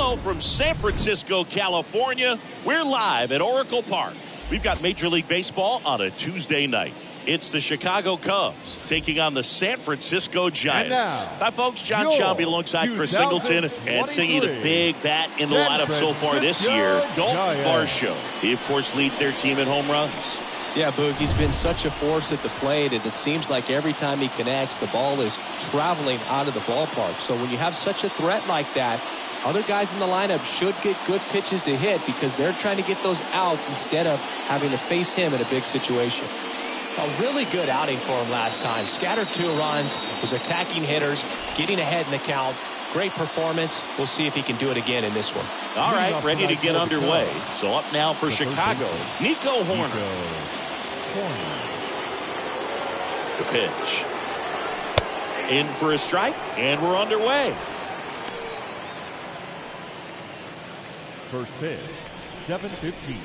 Hello from San Francisco, California. We're live at Oracle Park. We've got Major League Baseball on a Tuesday night. It's the Chicago Cubs taking on the San Francisco Giants. Hi, folks. John Chomby alongside Chris Singleton and singing the big bat in the lineup so far this year, Dalton Varsho. He, of course, leads their team in home runs. Yeah, Boog, he's been such a force at the plate, and it seems like every time he connects, the ball is traveling out of the ballpark. So when you have such a threat like that, other guys in the lineup should get good pitches to hit because they're trying to get those outs instead of having to face him in a big situation. A really good outing for him last time. Scattered 2 runs, was attacking hitters, getting ahead in the count. Great performance. We'll see if he can do it again in this one. All right, ready to get underway. So up now for Chicago, Nico Hoerner. The pitch. In for a strike, and we're underway. First pitch, 7:15.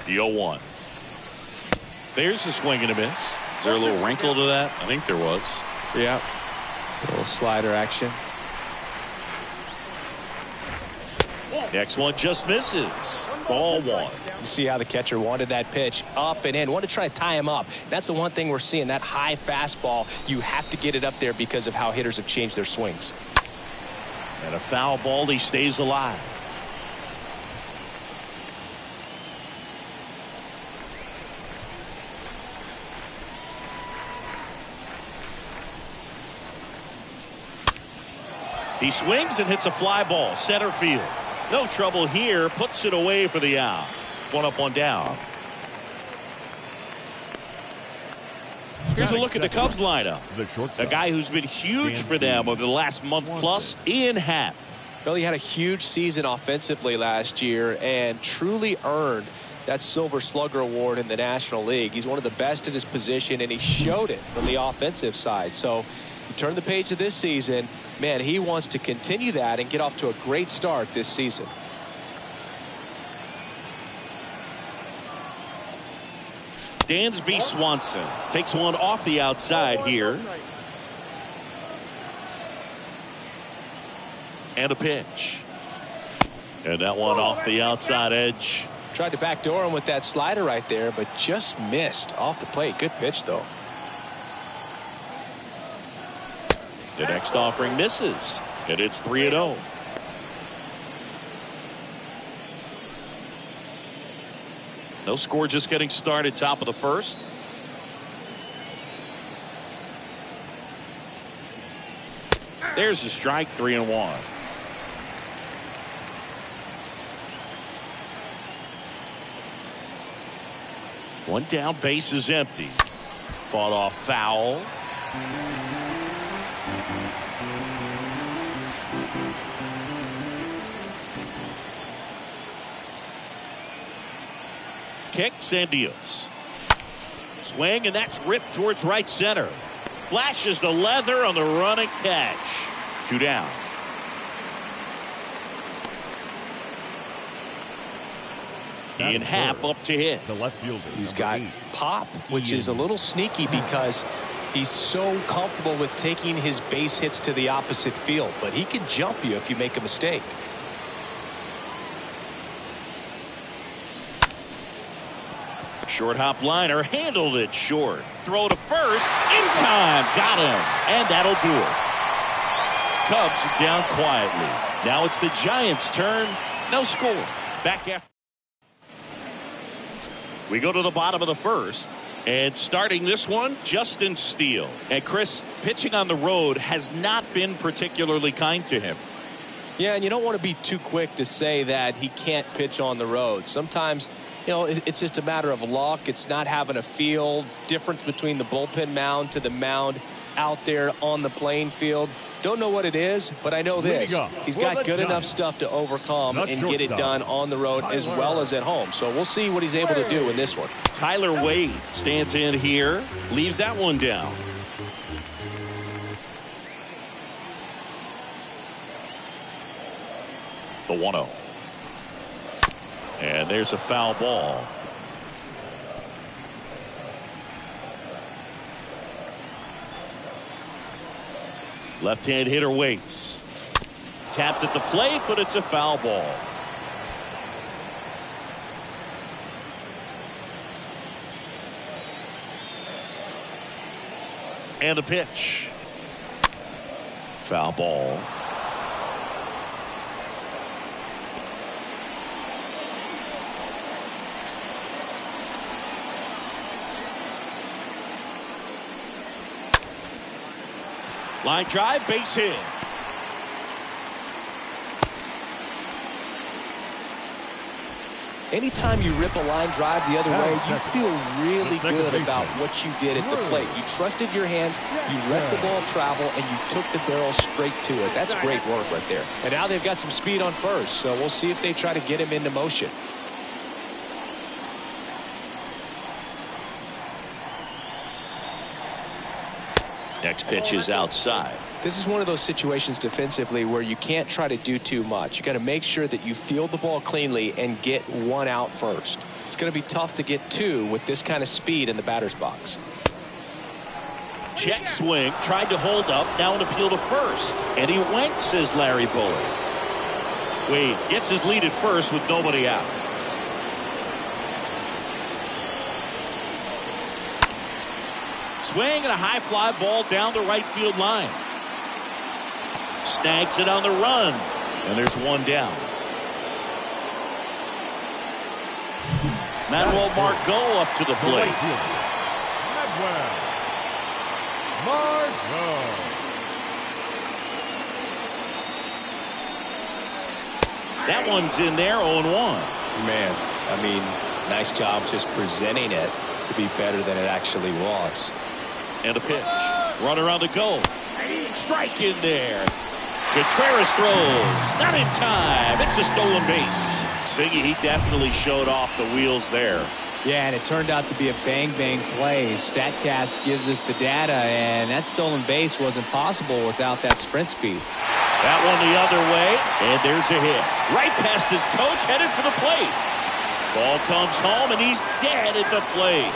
The 0-1. There's the swing and a miss. Is there a little wrinkle to that? I think there was. Yeah. A little slider action. Next one just misses. Ball 1. You see how the catcher wanted that pitch up and in. Wanted to try to tie him up. That's the one thing we're seeing. That high fastball, you have to get it up there because of how hitters have changed their swings. And a foul ball. He stays alive. He swings and hits a fly ball center field. No trouble here. Puts it away for the out. 1 up, 1 down. Here's a look at the Cubs lineup. A guy who's been huge for them over the last month plus, Ian Happ. Well, he had a huge season offensively last year and truly earned that Silver Slugger Award in the National League. He's one of the best at his position, and he showed it from the offensive side. So you turn the page of this season, man, he wants to continue that and get off to a great start this season. Dansby Swanson takes one off the outside here. And a pitch. And that one off the outside edge. Tried to backdoor him with that slider right there, but just missed off the plate. Good pitch, though. The next offering misses, and it's 3-0. No score, just getting started, top of the first. There's the strike, 3-1. One down, base is empty. Fought off foul. Kicks and deals. Swing, and that's ripped towards right center. Flashes the leather on the running catch. 2 down. Ian Happ up to hit. The left fielder. He's got pop, which is a little sneaky because he's so comfortable with taking his base hits to the opposite field, but he can jump you if you make a mistake. Short hop liner, handled it short. Throw to first, in time, got him, and that'll do it. Cubs are down quietly. Now it's the Giants' turn. No score. Back after. We go to the bottom of the first, and starting this one, Justin Steele. And Chris, pitching on the road has not been particularly kind to him. Yeah, and you don't want to be too quick to say that he can't pitch on the road. Sometimes, you know, it's just a matter of luck. It's not having a feel. Difference between the bullpen mound to the mound out there on the playing field. Don't know what it is, but I know this. He's got good enough stuff to overcome and get it done on the road as well as at home. So we'll see what he's able to do in this one. Tyler Wade stands in here, leaves that one down. The 1-0. And there's a foul ball. Left-hand hitter waits. Tapped at the plate, but it's a foul ball. And the pitch. Foul ball. Line drive, base hit. Anytime you rip a line drive the other way, you feel really good about what you did at the plate. You trusted your hands, you let the ball travel, and you took the barrel straight to it. That's great work right there. And now they've got some speed on first, so we'll see if they try to get him into motion. Next pitch is outside. This is one of those situations defensively where you can't try to do too much. You got to make sure that you field the ball cleanly and get one out first. It's going to be tough to get two with this kind of speed in the batter's box. Check swing, tried to hold up, now an appeal to first. And he went, says Larry Bullard. Wade gets his lead at first with nobody out. Swing and a high fly ball down the right field line. Snags it on the run. And there's one down. Manuel Margot up to the plate. That one's in there, 0-1. Man, I mean, nice job just presenting it to be better than it actually was. And a pitch. Runner on the go. Strike in there. Contreras throws. Not in time. It's a stolen base. Siggy, he definitely showed off the wheels there. Yeah, and it turned out to be a bang-bang play. StatCast gives us the data, and that stolen base wasn't possible without that sprint speed. That one the other way, and there's a hit. Right past his coach, headed for the plate. Ball comes home, and he's dead at the plate.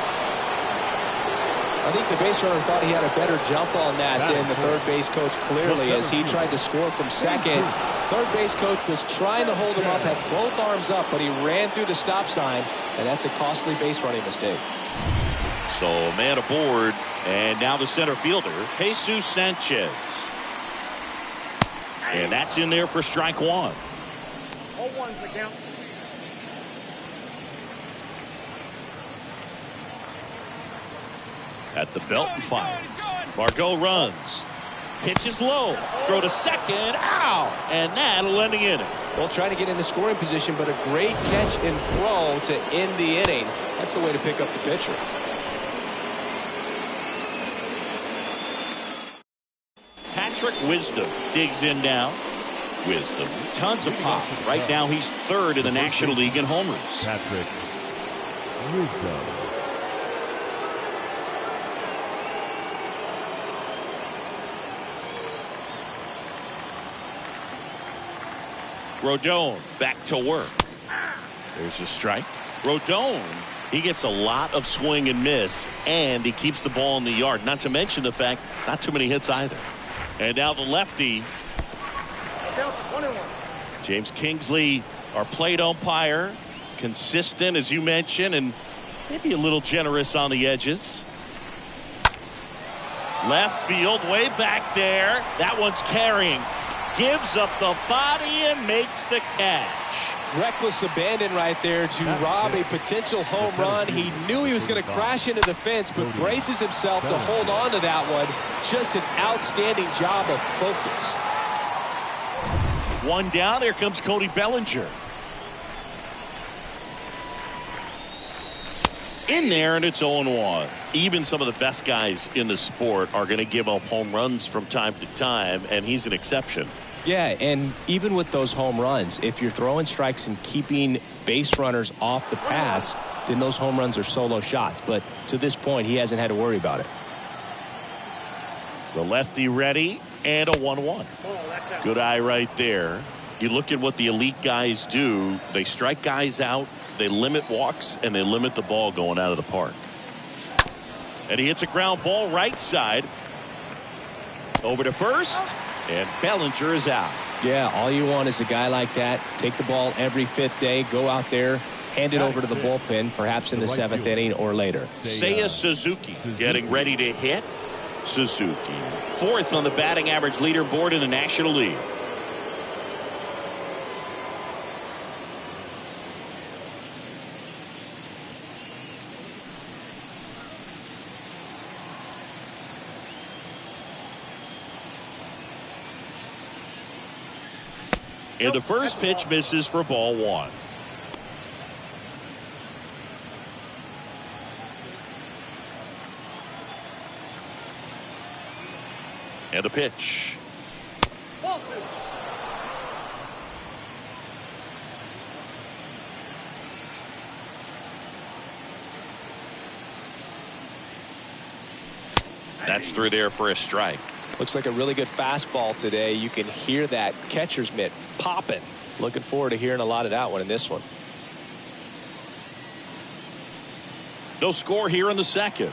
I think the base runner thought he had a better jump on that than the third base coach clearly as he tried to score from second. Third base coach was trying to hold him up, had both arms up, but he ran through the stop sign, and that's a costly base running mistake. So man aboard, and now the center fielder, Jesus Sanchez. And that's in there for strike one. 0-1's the count. At the belt and fires. Margot runs. Pitches low. Throw to second. Ow! And that'll end the inning. Well, trying to get into scoring position, but a great catch and throw to end the inning. That's the way to pick up the pitcher. Patrick Wisdom digs in now. Wisdom, tons of pop. Right now he's third in the National League in homers. Patrick Wisdom. Rodon back to work. There's a strike. Rodon, he gets a lot of swing and miss, and he keeps the ball in the yard. Not to mention the fact, not too many hits either. And now the lefty. James Kingsley, our plate umpire, consistent as you mentioned, and maybe a little generous on the edges. Left field, way back there. That one's carrying. Gives up the body and makes the catch. Reckless abandon right there to rob a potential home run. He knew he was going to crash into the fence, but braces himself to hold on to that one. Just an outstanding job of focus. One down. Here comes Cody Bellinger. In there, and it's 0-1. Even some of the best guys in the sport are going to give up home runs from time to time, and he's an exception. Yeah, and even with those home runs, if you're throwing strikes and keeping base runners off the paths, then those home runs are solo shots. But to this point, he hasn't had to worry about it. The lefty ready, and a 1-1. Good eye right there. You look at what the elite guys do. They strike guys out, they limit walks, and they limit the ball going out of the park. And he hits a ground ball right side. Over to first, and Bellinger is out. Yeah, all you want is a guy like that. Take the ball every 5th day, go out there, hand it over to the bullpen, perhaps in the 7th inning or later. Seiya Suzuki getting ready to hit. Suzuki, 4th on the batting average leaderboard in the National League. And the first pitch misses for ball 1. And a pitch. That's through there for a strike. Looks like a really good fastball today. You can hear that catcher's mitt popping. Looking forward to hearing a lot of that one in this one. No score here in the 2nd.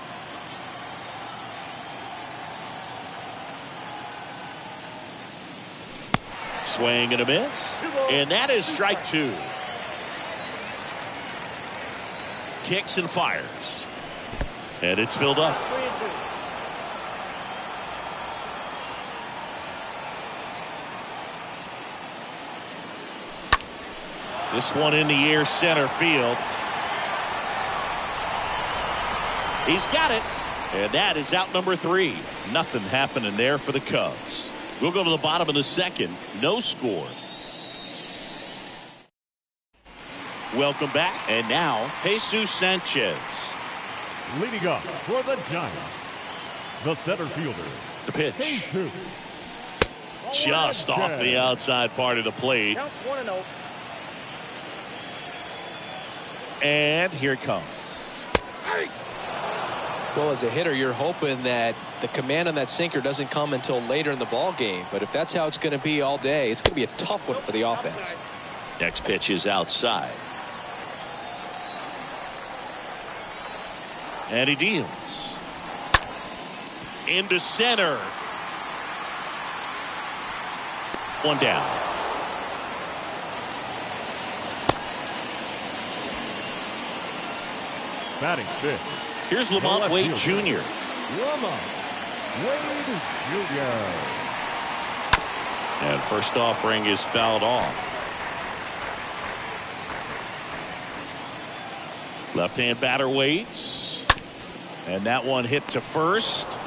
Swing and a miss. And that is strike 2. Kicks and fires. And it's filled up. This one in the air, center field. He's got it. And that is out number 3. Nothing happening there for the Cubs. We'll go to the bottom of the 2nd. No score. Welcome back. And now, Jesus Sanchez. Leading up for the Giants, the center fielder. The pitch. Jesus. Just off the outside part of the plate. Count 1-0. And here it comes. Well, as a hitter, you're hoping that the command on that sinker doesn't come until later in the ball game. But if that's how it's going to be all day, it's going to be a tough one for the offense. Next pitch is outside. And he deals. Into center. One down. Batting 5th. Here's Lamont Wade Jr. Lamont Wade Jr. And first offering is fouled off. Left-hand batter waits. And that one hit to first.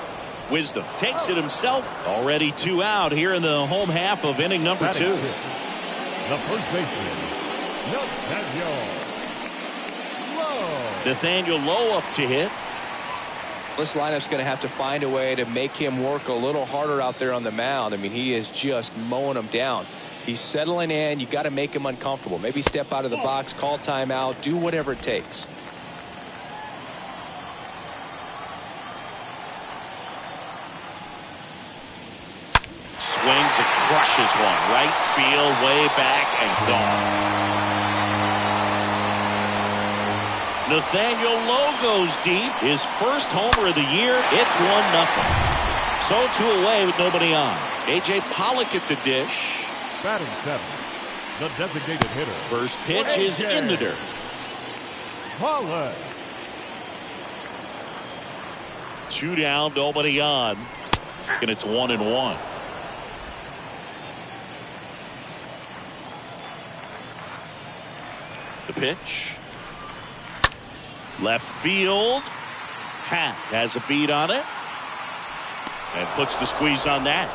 Wisdom takes it himself. Already 2 out here in the home half of inning number Batting 2. 5th. The first baseman, Nathaniel Lowe up to hit. This lineup's going to have to find a way to make him work a little harder out there on the mound. I mean, he is just mowing them down. He's settling in. You got to make him uncomfortable. Maybe step out of the box, call timeout, do whatever it takes. Swings and crushes one. Right field, way back, and gone. Nathaniel Lowe goes deep. His first homer of the year. It's 1-0. So 2 away with nobody on. A.J. Pollock at the dish. Batting 7th. The designated hitter. First pitch is in the dirt. Pollock. 2 down, nobody on. And it's 1-1. The pitch. Left field. Happ has a beat on it. And puts the squeeze on that.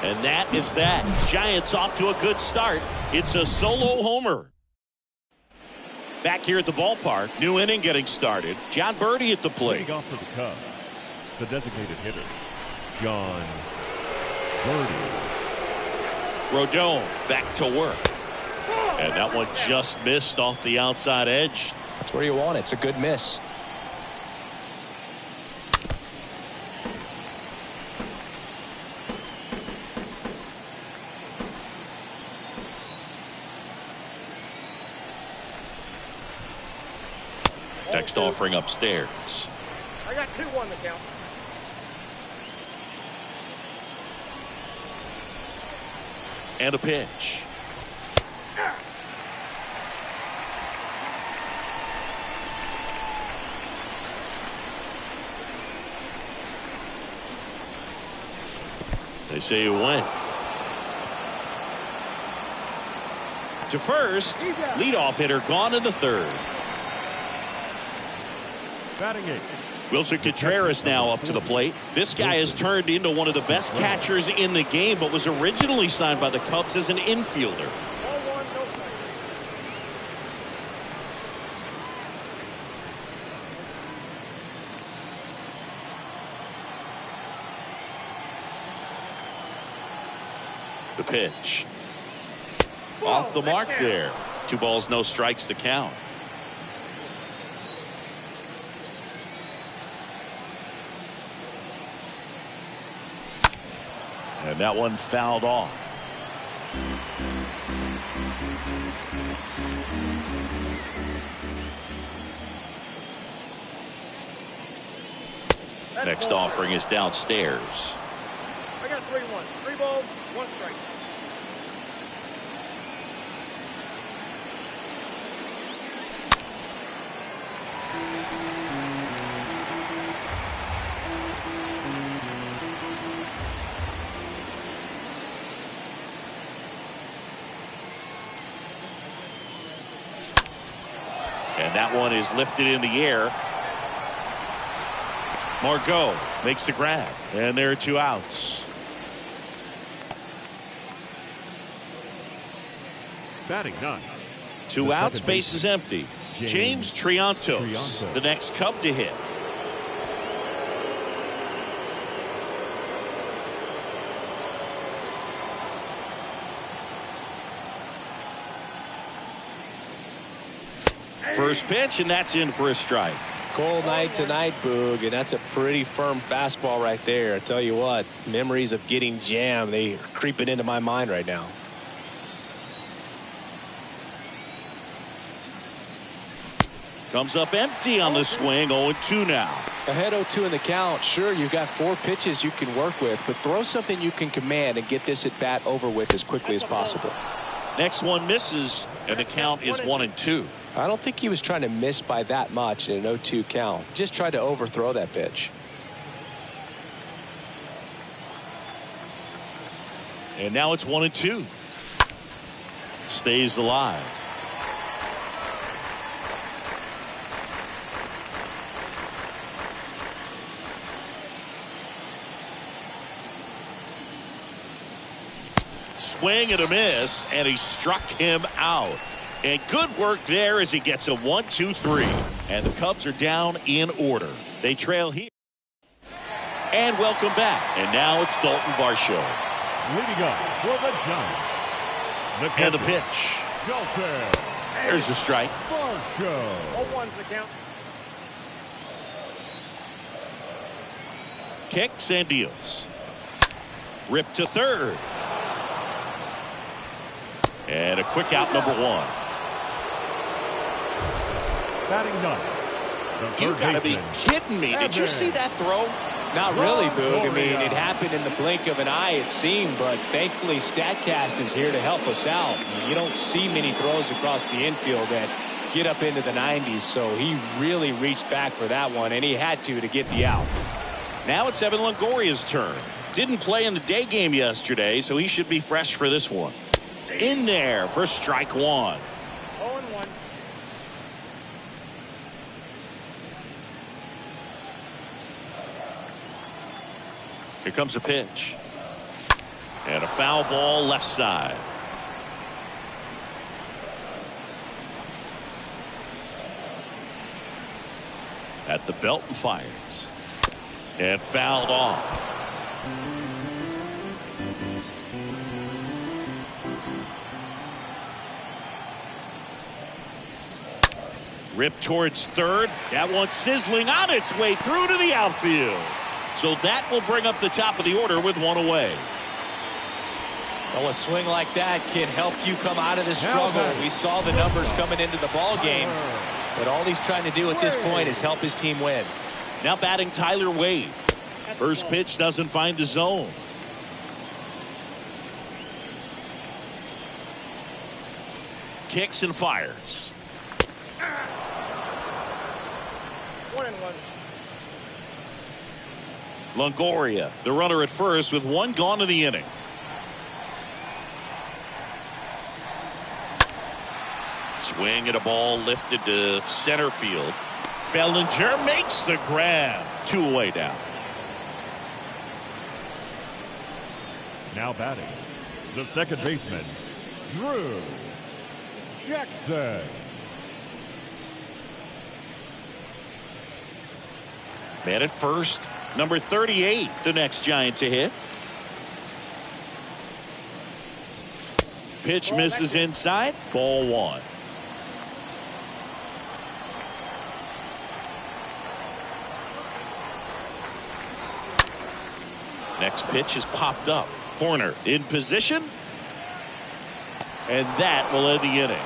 And that is that. Giants off to a good start. It's a solo homer. Back here at the ballpark. New inning getting started. John Birdie at the plate. Leading off for the Cubs, the designated hitter, John Birdie. Rodon back to work. And that one just missed off the outside edge. That's where you want it. It's a good miss. Next offering upstairs. I got 2-1 the count. And a pitch. They say you went to first. Leadoff hitter gone in the third. Batting eight. Wilson Contreras now up to the plate. This guy has turned into one of the best catchers in the game, but was originally signed by the Cubs as an infielder. The pitch. Off the mark there. 2 balls, no strikes to count. And that one fouled off. Next offering is downstairs. I got 3-1. 3 balls, 1 strike. And that one is lifted in the air. Margot makes the grab. And there are 2 outs. Batting none. 2 outs, base is empty. James Triantos, the next Cub to hit. First pitch, and that's in for a strike. Cold night tonight, Boog, and that's a pretty firm fastball right there. I tell you what, memories of getting jammed, they are creeping into my mind right now. Comes up empty on the swing. 0-2 now. Ahead 0-2 in the count. Sure, you've got 4 pitches you can work with, but throw something you can command and get this at bat over with as quickly as possible. Next one misses, and the count is 1-2. I don't think he was trying to miss by that much in an 0-2 count. Just tried to overthrow that pitch. And now it's 1-2. Stays alive. Swing and a miss, and he struck him out. And good work there as he gets a 1-2-3. And the Cubs are down in order. They trail here. And welcome back. And now it's Dalton Varsho. Leading up for the Giants. And the pitch. Dalton. There's the strike. Varsho. 0-1's the count. Kicks and deals. Rip to third. And a quick out, number 1. Batting none. You gotta be kidding me. Did you see that throw? Not really, Boog. I mean, it happened in the blink of an eye, it seemed, but thankfully StatCast is here to help us out. You don't see many throws across the infield that get up into the 90s, so he really reached back for that one, and he had to get the out. Now it's Evan Longoria's turn. Didn't play in the day game yesterday, so he should be fresh for this one. In there for strike 1. 0-1. Here comes a pitch. And a foul ball left side. At the belt and fires. And fouled off. Ripped towards third. That one sizzling on its way through to the outfield. So that will bring up the top of the order with 1 away. Well, a swing like that can help you come out of the struggle. We saw the numbers coming into the ball game, but all he's trying to do at this point is help his team win. Now batting Tyler Wade. First pitch doesn't find the zone. kicks and fires. 1-1. Longoria, the runner at first with one gone in the inning. Swing at a ball lifted to center field. Bellinger makes the grab. 2 away down. Now batting, the second baseman, Drew Jackson. Man at first, number 38, the next Giant to hit. Pitch misses inside. Ball 1. Next pitch is popped up. Horner in position. And that will end the inning.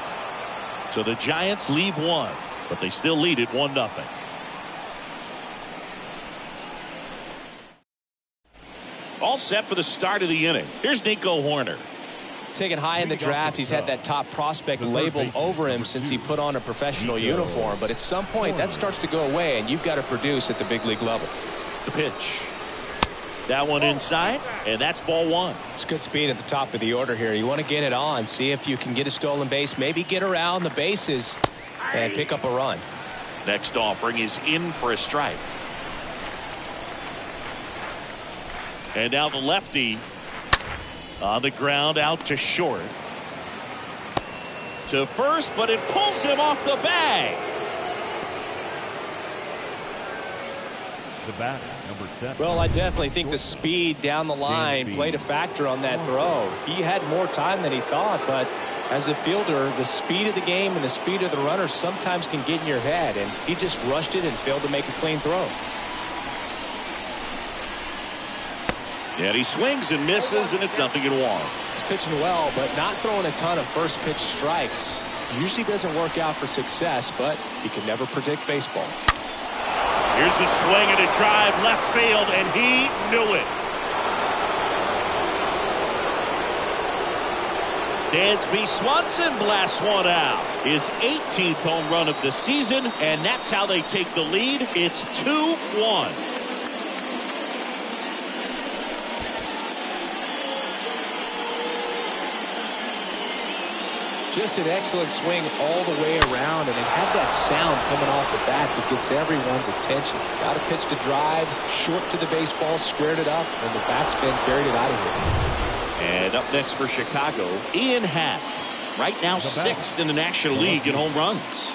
So the Giants leave 1, but they still lead it 1-0. All set for the start of the inning. Here's Nico Horner. Taken high in the draft, he's had that top prospect labeled over him since he put on a professional uniform. But at some point, that starts to go away, and you've got to produce at the big league level. The pitch. That one inside, and that's ball 1. It's good speed at the top of the order here. You want to get it on, see if you can get a stolen base, maybe get around the bases and pick up a run. Next offering is in for a strike. And now the lefty on the ground out to short. To first, but it pulls him off the bag. The batter, number 7. Well, I definitely think the speed down the line played a factor on that throw. He had more time than he thought, but as a fielder, the speed of the game and the speed of the runner sometimes can get in your head, and he just rushed it and failed to make a clean throw. And he swings and misses, and it's 0-1. He's pitching well, but not throwing a ton of first pitch strikes. Usually doesn't work out for success, but you can never predict baseball. Here's the swing and a drive left field, and he knew it. Dansby Swanson blasts one out. His 18th home run of the season, and that's how they take the lead. It's 2-1. Just an excellent swing all the way around, and it had that sound coming off the bat that gets everyone's attention. Got a pitch to drive, short to the baseball, squared it up, and the batsman carried it out of here. And up next for Chicago, Ian Happ. Right now 6th in the National League in home runs.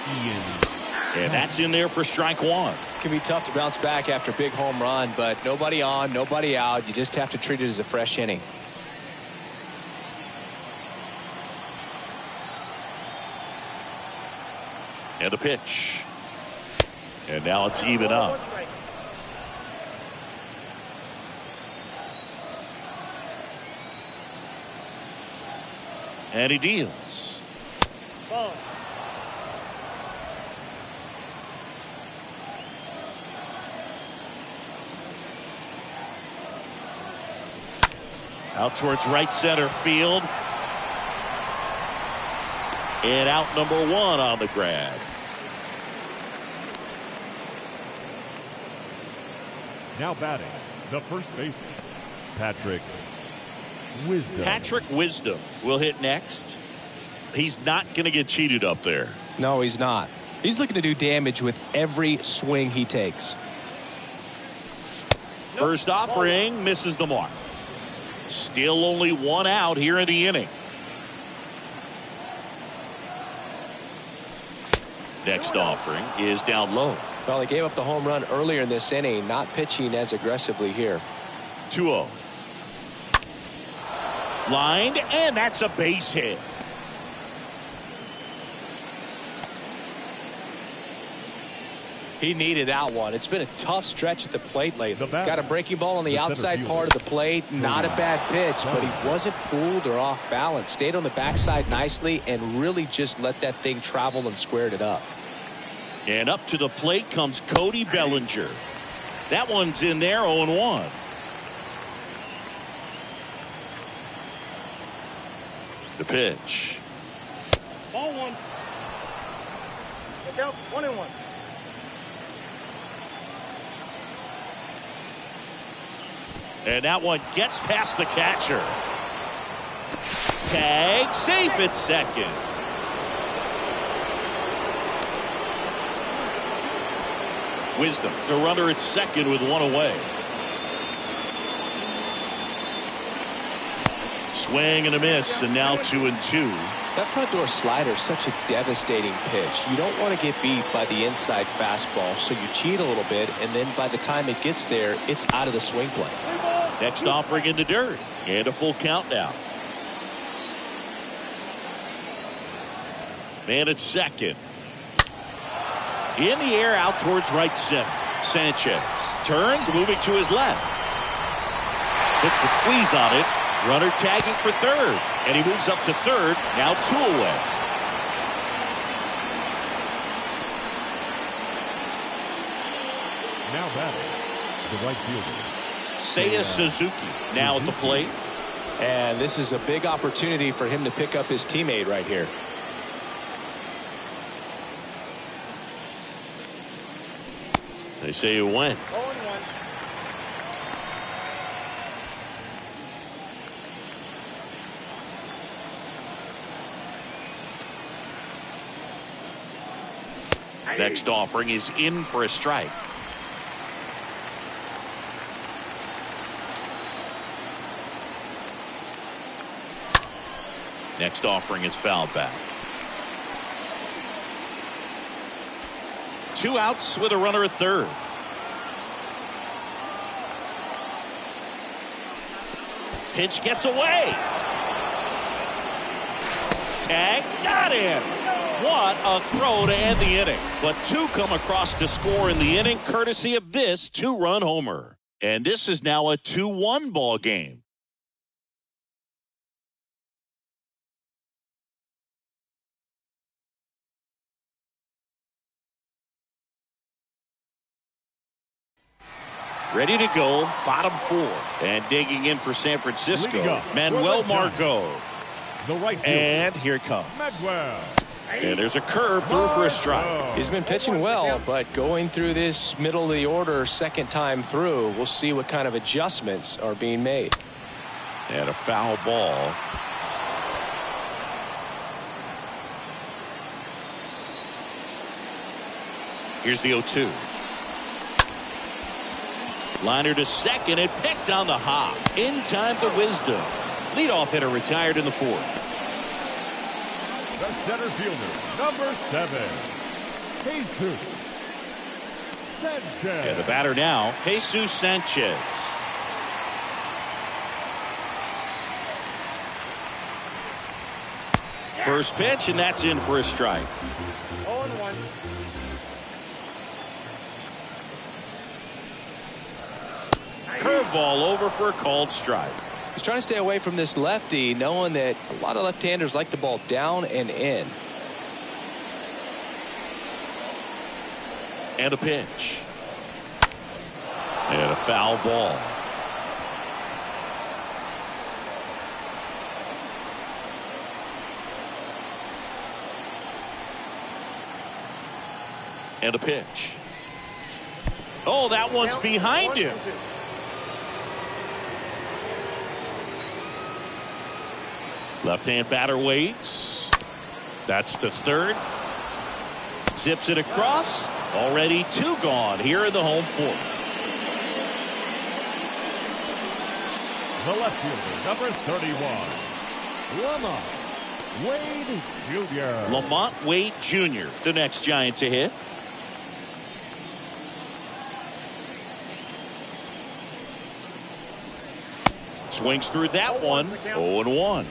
And that's in there for strike 1. It can be tough to bounce back after a big home run, but nobody on, nobody out. You just have to treat it as a fresh inning. And the pitch. And now it's even up. And he deals. Ball. Out towards right center field. And out number 1 on the grab. Now batting, the first baseman, Patrick Wisdom. Patrick Wisdom will hit next. He's not going to get cheated up there. No, he's not. He's looking to do damage with every swing he takes. First offering misses the mark. Still only 1 out here in the inning. Next offering is down low. Well, he gave up the home run earlier in this inning, not pitching as aggressively here. 2-0. Lined, and that's a base hit. He needed that one. It's been a tough stretch at the plate lately. Got a breaking ball on the outside part of the plate. Not a bad pitch, but he wasn't fooled or off balance. Stayed on the backside nicely and really just let that thing travel and squared it up. And up to the plate comes Cody Bellinger. That one's in there, 0-1. The pitch. Ball one. Look out. 1-1. And that one gets past the catcher. Tag, safe at second. Wisdom, the runner at second with one away. Swing and a miss, and now 2-2. That front door slider is such a devastating pitch. You don't want to get beat by the inside fastball, so you cheat a little bit, and then by the time it gets there, it's out of the swing plane. Next offering in the dirt, and a full count now. Man at second. In the air out towards right center. Sanchez turns, moving to his left. Puts the squeeze on it. Runner tagging for third. And he moves up to third. Now 2 away. Now batting, the right fielder. Seiya Suzuki now at the plate. And this is a big opportunity for him to pick up his teammate right here. They say you win. 0-1. Next offering is in for a strike. Next offering is fouled back. 2 outs with a runner at third. Pitch gets away. Tag, got him. What a throw to end the inning. But 2 come across to score in the inning, courtesy of this 2-run homer. And this is now a 2-1 ball game. Ready to go, bottom 4. And digging in for San Francisco, Manuel Margot. The right fielder. And here it comes. Manuel. And there's a curve through for a strike. He's been pitching well, but going through this middle of the order second time through, we'll see what kind of adjustments are being made. And a foul ball. Here's the 0-2. Liner to second and picked on the hop. In time to Wisdom. Leadoff hitter retired in the 4th. The center fielder, number 7, Jesus Sanchez. And the batter now, Jesus Sanchez. First pitch, and that's in for a strike. 0-1. Curveball over for a called strike. He's trying to stay away from this lefty, knowing that a lot of left-handers like the ball down and in. And a pitch. And a foul ball. And a pitch. Oh, that one's behind him. Left-hand batter waits. That's to third. Zips it across. Already 2 gone here in the home 4th. The left fielder, number 31, Lamont Wade Jr. Lamont Wade Jr., the next Giant to hit. Swings through that one. 0-1.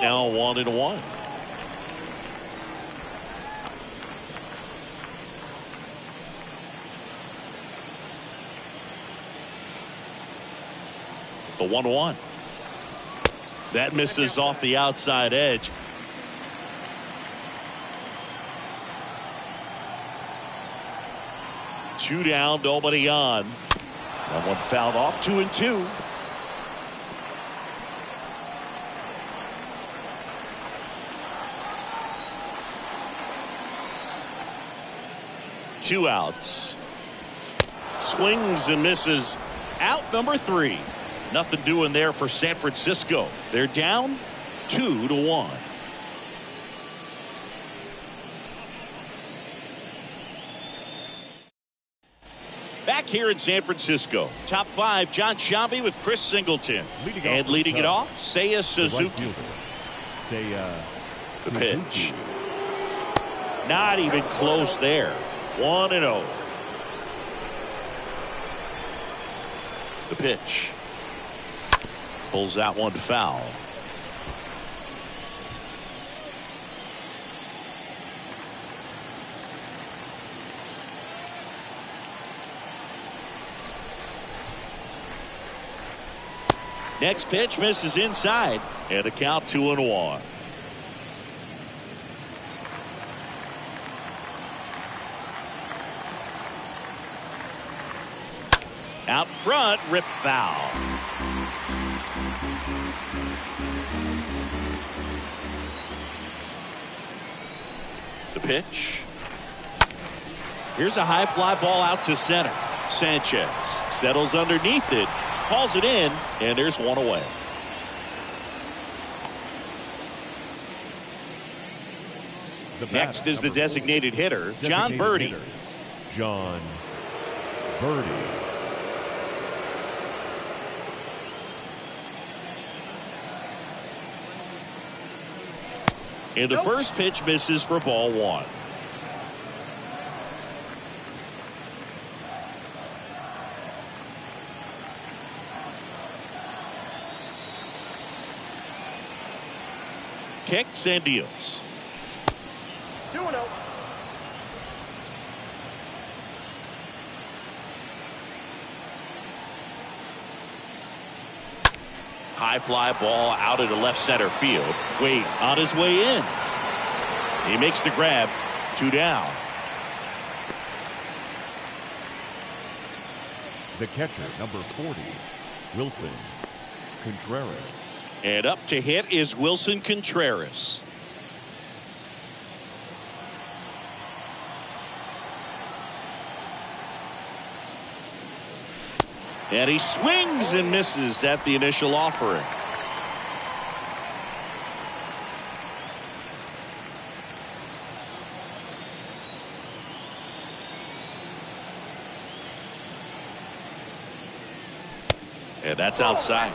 Now 1-1. The 1-1. That misses off the outside edge. Two down, nobody on. That one fouled off. 2-2. Two outs. Swings and misses. Out number 3. Nothing doing there for San Francisco. They're down 2-1. Back here in San Francisco, top 5, John Sciambi with Chris Singleton. Leading it off, Seiya Suzuki. The pitch. Not even close there. 1-0. The pitch. Pulls that one foul. Next pitch misses inside, and a count 2-1. Out front, rip foul. The pitch. Here's a high fly ball out to center. Sanchez settles underneath it, hauls it in, and there's one away. Next is the designated hitter, John Birdie. John Birdie. And the first pitch misses for ball 1. Kicks and deals. 2-0. High fly ball out into left center field. Wade on his way in. He makes the grab. 2 down. The catcher, number 40, Wilson Contreras. And up to hit is Wilson Contreras. And he swings and misses at the initial offering. And that's outside.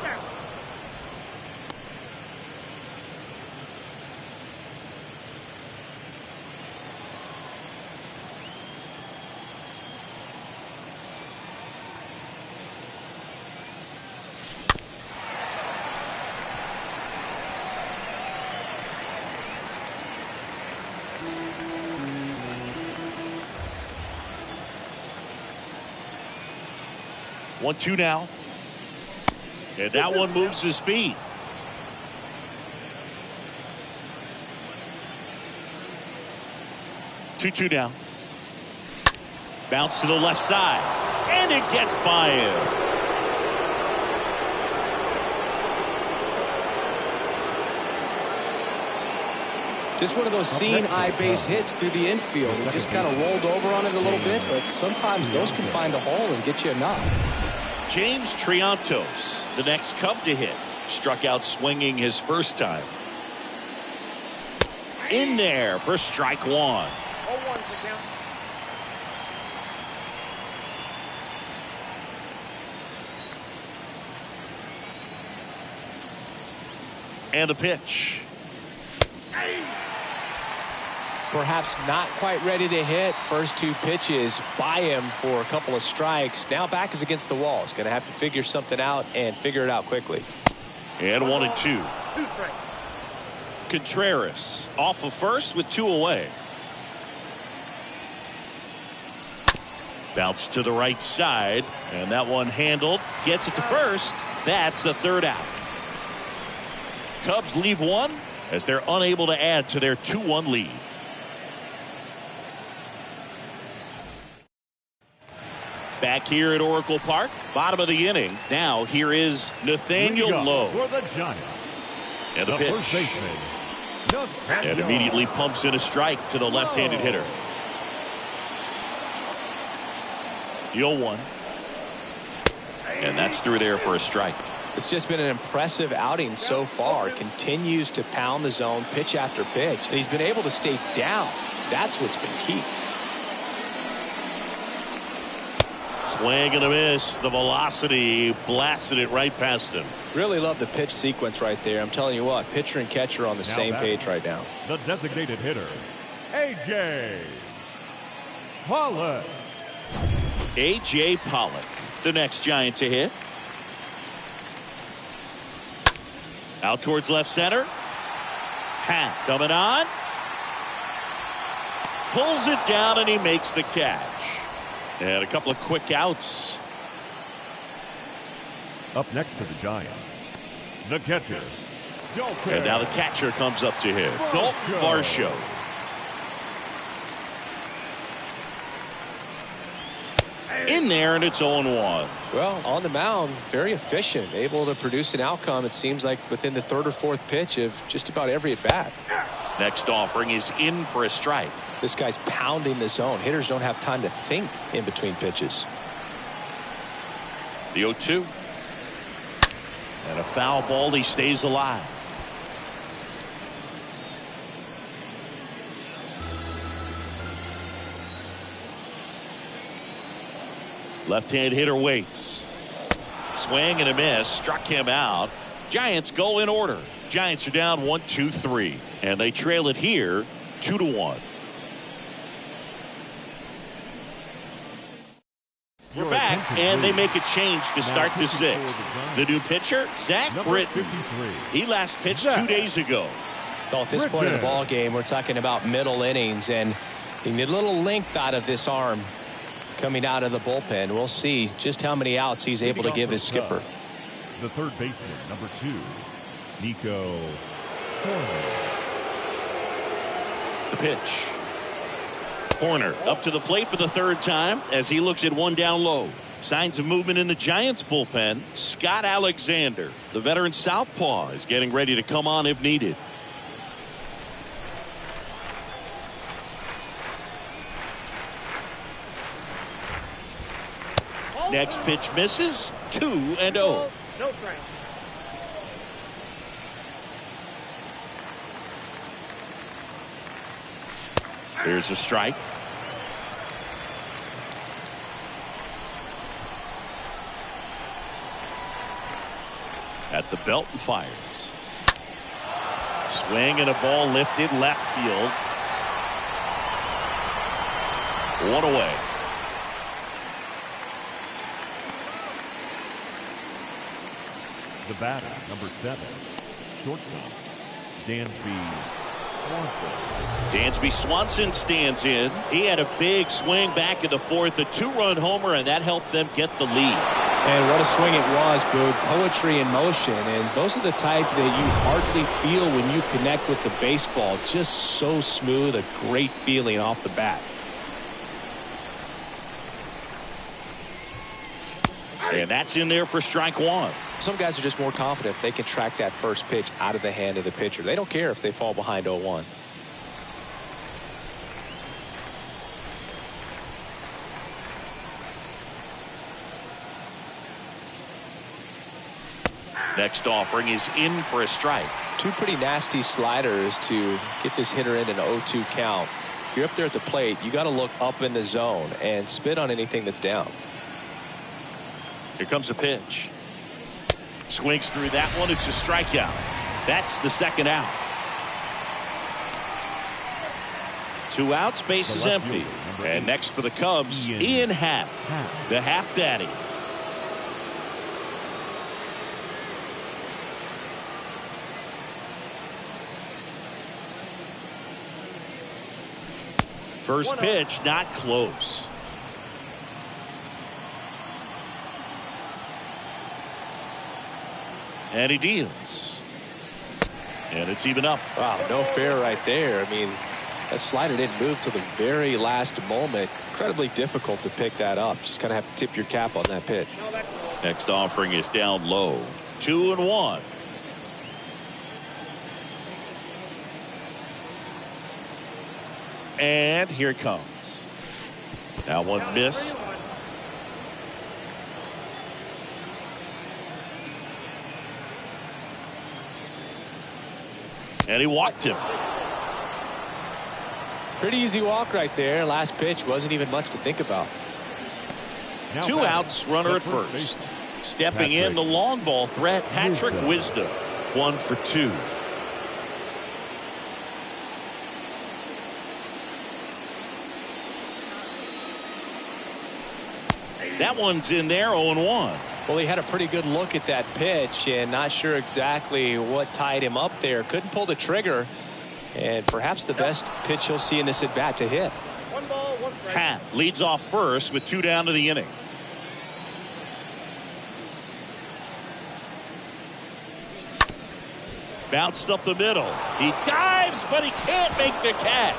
1-2 now. And that one moves his feet. Two down. Bounce to the left side. And it gets by him. Just one of those seeing eye base hits through the infield. He just kind of rolled over on it a little bit, but sometimes those can find a hole and get you a knock. James Triantos, the next Cub to hit. Struck out swinging his first time. In there for strike 1. 0-1 to count. And the pitch. Perhaps not quite ready to hit. First 2 pitches by him for a couple of strikes. Now back is against the wall. He's going to have to figure something out and figure it out quickly. And 1-2. 2 strikes. Contreras off of first with 2 away. Bounce to the right side, and that one handled. Gets it to first. That's the 3rd out. Cubs leave 1 as they're unable to add to their 2-1 lead. Back here at Oracle Park, bottom of the inning. Now here is Nathaniel Lowe. For the Giants. And the pitch. First baseman, And immediately pumps in a strike to the left-handed hitter. The 0-1. And that's through there for a strike. It's just been an impressive outing so far. Continues to pound the zone pitch after pitch. And he's been able to stay down. That's what's been key. Swing and a miss. The velocity blasted it right past him. Really love the pitch sequence right there. I'm telling you what, pitcher and catcher on the same page right now. The designated hitter, A.J. Pollock. A.J. Pollock, the next Giant to hit. Out towards left center. Hat coming on. Pulls it down and he makes the catch. And a couple of quick outs. Up next for the Giants, the catcher, Dalton. And now the catcher comes up to him. Dalton Varsho. In there, and it's 0-1. Well, on the mound, very efficient, able to produce an outcome, it seems like, within the third or fourth pitch of just about every at-bat. Next offering is in for a strike. This guy's pounding the zone. Hitters don't have time to think in between pitches. The 0-2. And a foul ball. He stays alive. Left-hand hitter waits. Swing and a miss. Struck him out. Giants go in order. Giants are down 1-2-3. And they trail it here 2-1. We're back, and they make a change to start the sixth. The new pitcher, Zach Britton. He last pitched 2 days ago. Well, at this point of the ball game, we're talking about middle innings, and you need a little length out of this arm coming out of the bullpen. We'll see just how many outs he's able to give his skipper. The third baseman, number 2, Nico Horner. The pitch. Horner up to the plate for the third time as he looks at one down low. Signs of movement in the Giants bullpen. Scott Alexander, the veteran southpaw, is getting ready to come on if needed. Next pitch misses. 2-0. No strike. Here's a strike. At the belt and fires. Swing and a ball lifted left field. One away. The batter, number 7, shortstop, Dansby Swanson. Dansby Swanson stands in. He had a big swing back in the fourth, a 2-run homer, and that helped them get the lead. And what a swing it was, Boog. Poetry in motion, and those are the type that you hardly feel when you connect with the baseball. Just so smooth, a great feeling off the bat. And that's in there for strike one. Some guys are just more confident if they can track that first pitch out of the hand of the pitcher. They don't care if they fall behind 0-1. Next offering is in for a strike. Two pretty nasty sliders to get this hitter in an 0-2 count. You're up there at the plate. You got to look up in the zone and spit on anything that's down. Here comes the pitch. Swings through that one. It's a strikeout. That's the second out. 2 outs. Base is empty. And next for the Cubs, Ian Happ, the Happ Daddy. First pitch, not close. And he deals. And it's even up. Wow, no fair right there. I mean, That slider didn't move till the very last moment. Incredibly difficult to pick that up. Just kind of have to tip your cap on that pitch. Next offering is down low. 2-1. And here it comes. That one missed. And he walked him. Pretty easy walk right there. Last pitch wasn't even much to think about. Now 2 outs, runner at first. Stepping in, the long ball threat, Patrick Wisdom. 1 for 2. That one's in there, 0-1. Well, he had a pretty good look at that pitch and not sure exactly what tied him up there. Couldn't pull the trigger, and perhaps the best pitch he'll see in this at bat to hit. 1 ball, 1 strike. Pat leads off first with 2 down to the inning. Bounced up the middle. He dives, but he can't make the catch.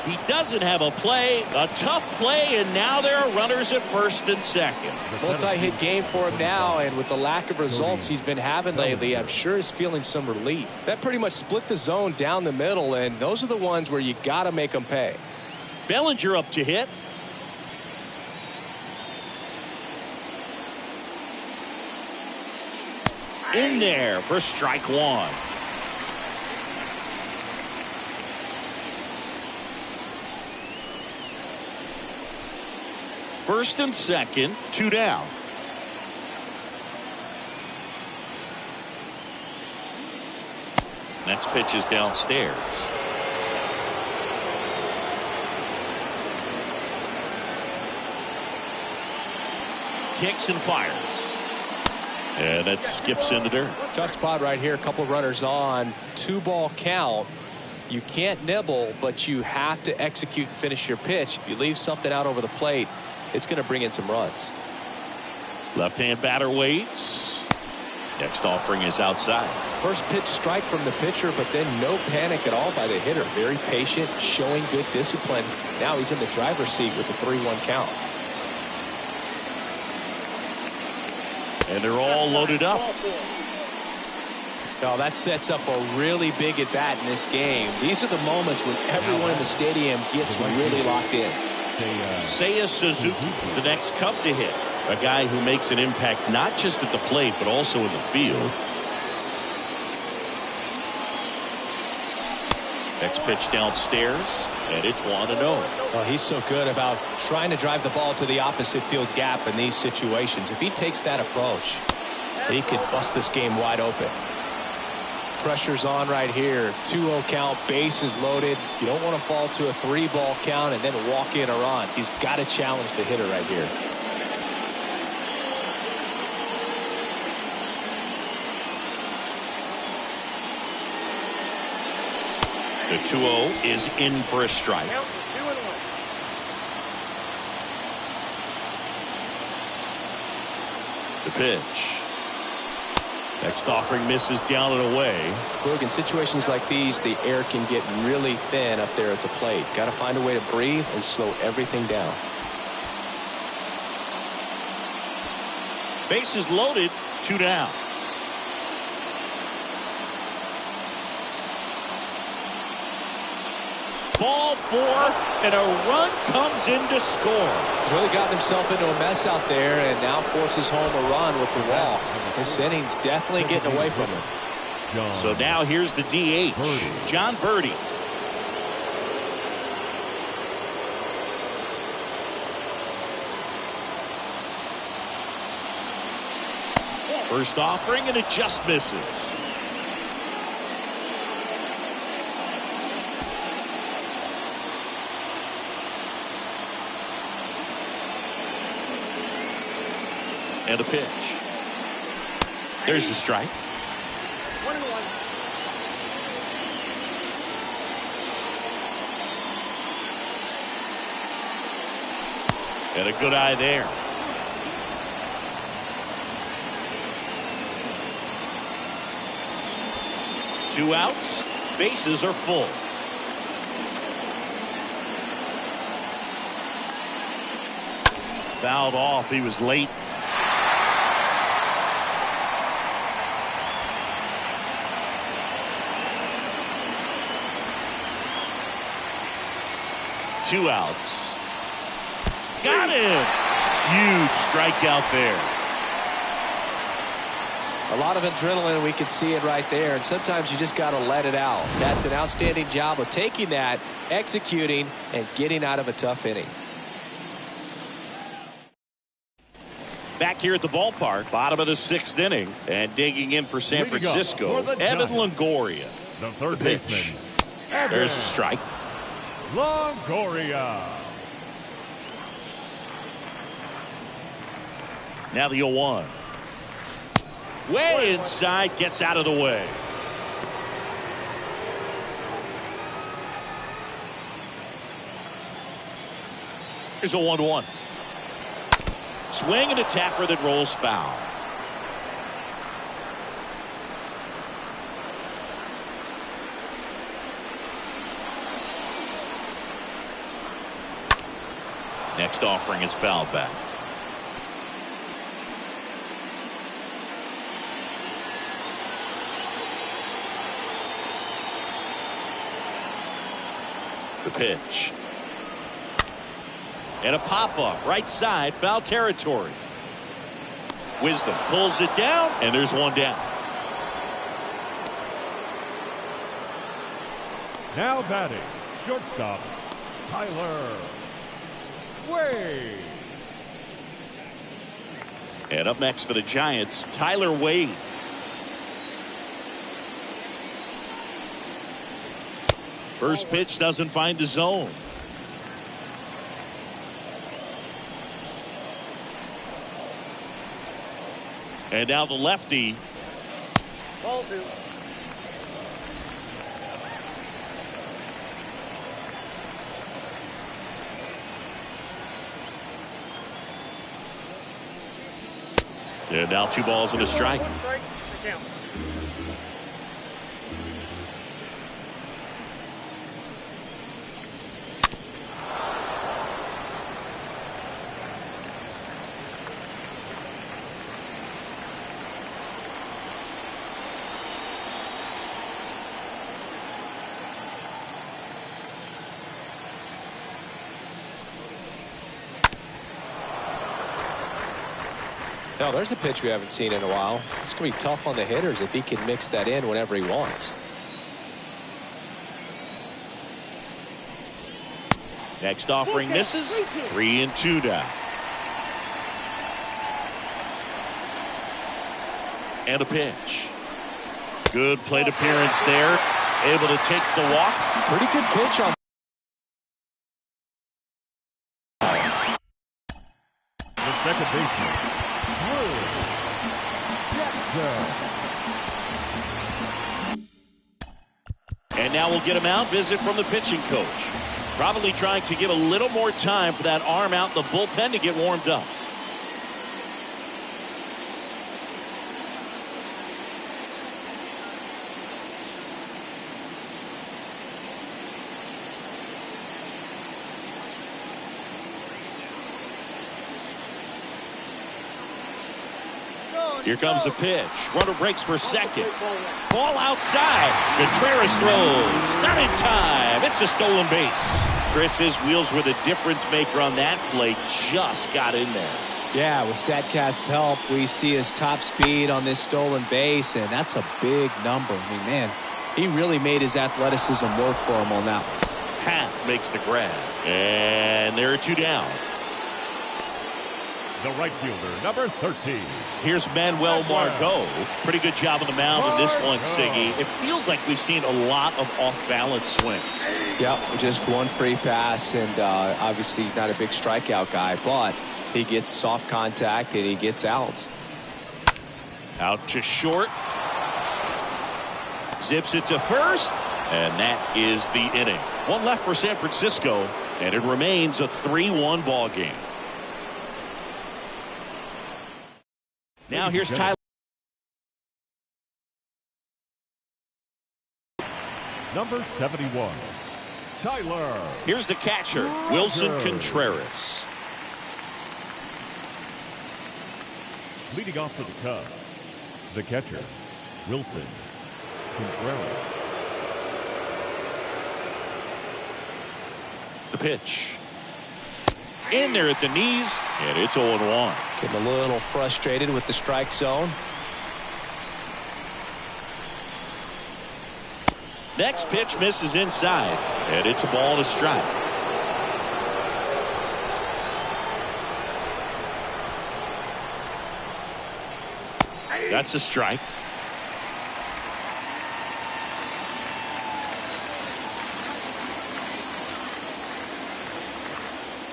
He doesn't have a play. A tough play, and now there are runners at first and second. Multi-hit game for him now, and with the lack of results he's been having lately, I'm sure he's feeling some relief. That pretty much split the zone down the middle, and those are the ones where you got to make them pay. Bellinger up to hit. In there for strike 1. First and second, 2 down. Next pitch is downstairs. Kicks and fires. And that skips into dirt. Tough spot right here. A couple runners on. 2-ball count. You can't nibble, but you have to execute and finish your pitch. If you leave something out over the plate, it's going to bring in some runs. Left-hand batter waits. Next offering is outside. First pitch strike from the pitcher, but then no panic at all by the hitter. Very patient, showing good discipline. Now he's in the driver's seat with the 3-1 count. And they're all loaded up. No, that sets up a really big at bat in this game. These are the moments when everyone in the stadium gets really locked in. Seiya Suzuki, the next Cub to hit. A guy who makes an impact not just at the plate, but also in the field. Next pitch downstairs, and it's 1-0. Well, he's so good about trying to drive the ball to the opposite field gap in these situations. If he takes that approach, he could bust this game wide open. Pressure's on right here. 2-0 count, bases loaded. You don't want to fall to a 3-ball count and then walk in or on. He's got to challenge the hitter right here. The 2-0 is in for a strike. Count 2-1. The pitch. Next offering misses down and away. Look, in situations like these, the air can get really thin up there at the plate. Got to find a way to breathe and slow everything down. Bases loaded, 2 down. Ball 4, and a run comes in to score. He's really gotten himself into a mess out there and now forces home a run with the walk. This inning's definitely getting away from him. So now here's the DH, John Birdie. First offering, and it just misses. And a pitch. There's the strike. 1-1. And a good eye there. Two outs. Bases are full. Fouled off. He was late. Two outs. Got him. Huge strikeout there. A lot of adrenaline. We can see it right there. And sometimes you just got to let it out. That's an outstanding job of taking that, executing, and getting out of a tough inning. Back here at the ballpark, bottom of the 6th inning, and digging in for San Francisco, Evan Longoria. The third baseman. There's a strike. Longoria. Now the 0-1. Way inside, gets out of the way. Here's a 1-1. Swing and a tapper that rolls foul. Next offering is fouled back. The pitch. And a pop-up right side, foul territory. Wisdom pulls it down, and there's one down. Now batting, shortstop, Tyler Wade. And up next for the Giants, Tyler Wade. First pitch doesn't find the zone. And now the lefty. Ball 2. And now 2 balls and a strike. 1 strike, the count. Now, there's a pitch we haven't seen in a while. It's going to be tough on the hitters if he can mix that in whenever he wants. Next offering misses. 3-2 now. And a pitch. Good plate appearance there. Able to take the walk. Pretty good pitch on. The second baseman. And now we'll get him out. Visit from the pitching coach. Probably trying to give a little more time for that arm out in the bullpen to get warmed up. Here comes the pitch. Runner breaks for second. Ball outside. Contreras throws. Not in time. It's a stolen base. Chris, his wheels were the difference maker on that play. Just got in there. Yeah, with StatCast's help, we see his top speed on this stolen base, and that's a big number. I mean, man, he really made his athleticism work for him on that one. Pat makes the grab. And there are 2 down. The right fielder, number 13. Here's Manuel Margot. Pretty good job on the mound in this one, Siggy. It feels like we've seen a lot of off-balance swings. Yep, just one free pass, and obviously he's not a big strikeout guy, but he gets soft contact and he gets outs. Out to short. Zips it to first, and that is the inning. One left for San Francisco, and it remains a 3-1 ball game. Now here's Tyler. Number 71, Tyler. Here's the catcher, Wilson Contreras. Leading off for the Cubs, the catcher, Wilson Contreras. The pitch. In there at the knees, and it's 0-1. Getting a little frustrated with the strike zone. Next pitch misses inside, and it's a ball and a strike. That's a strike.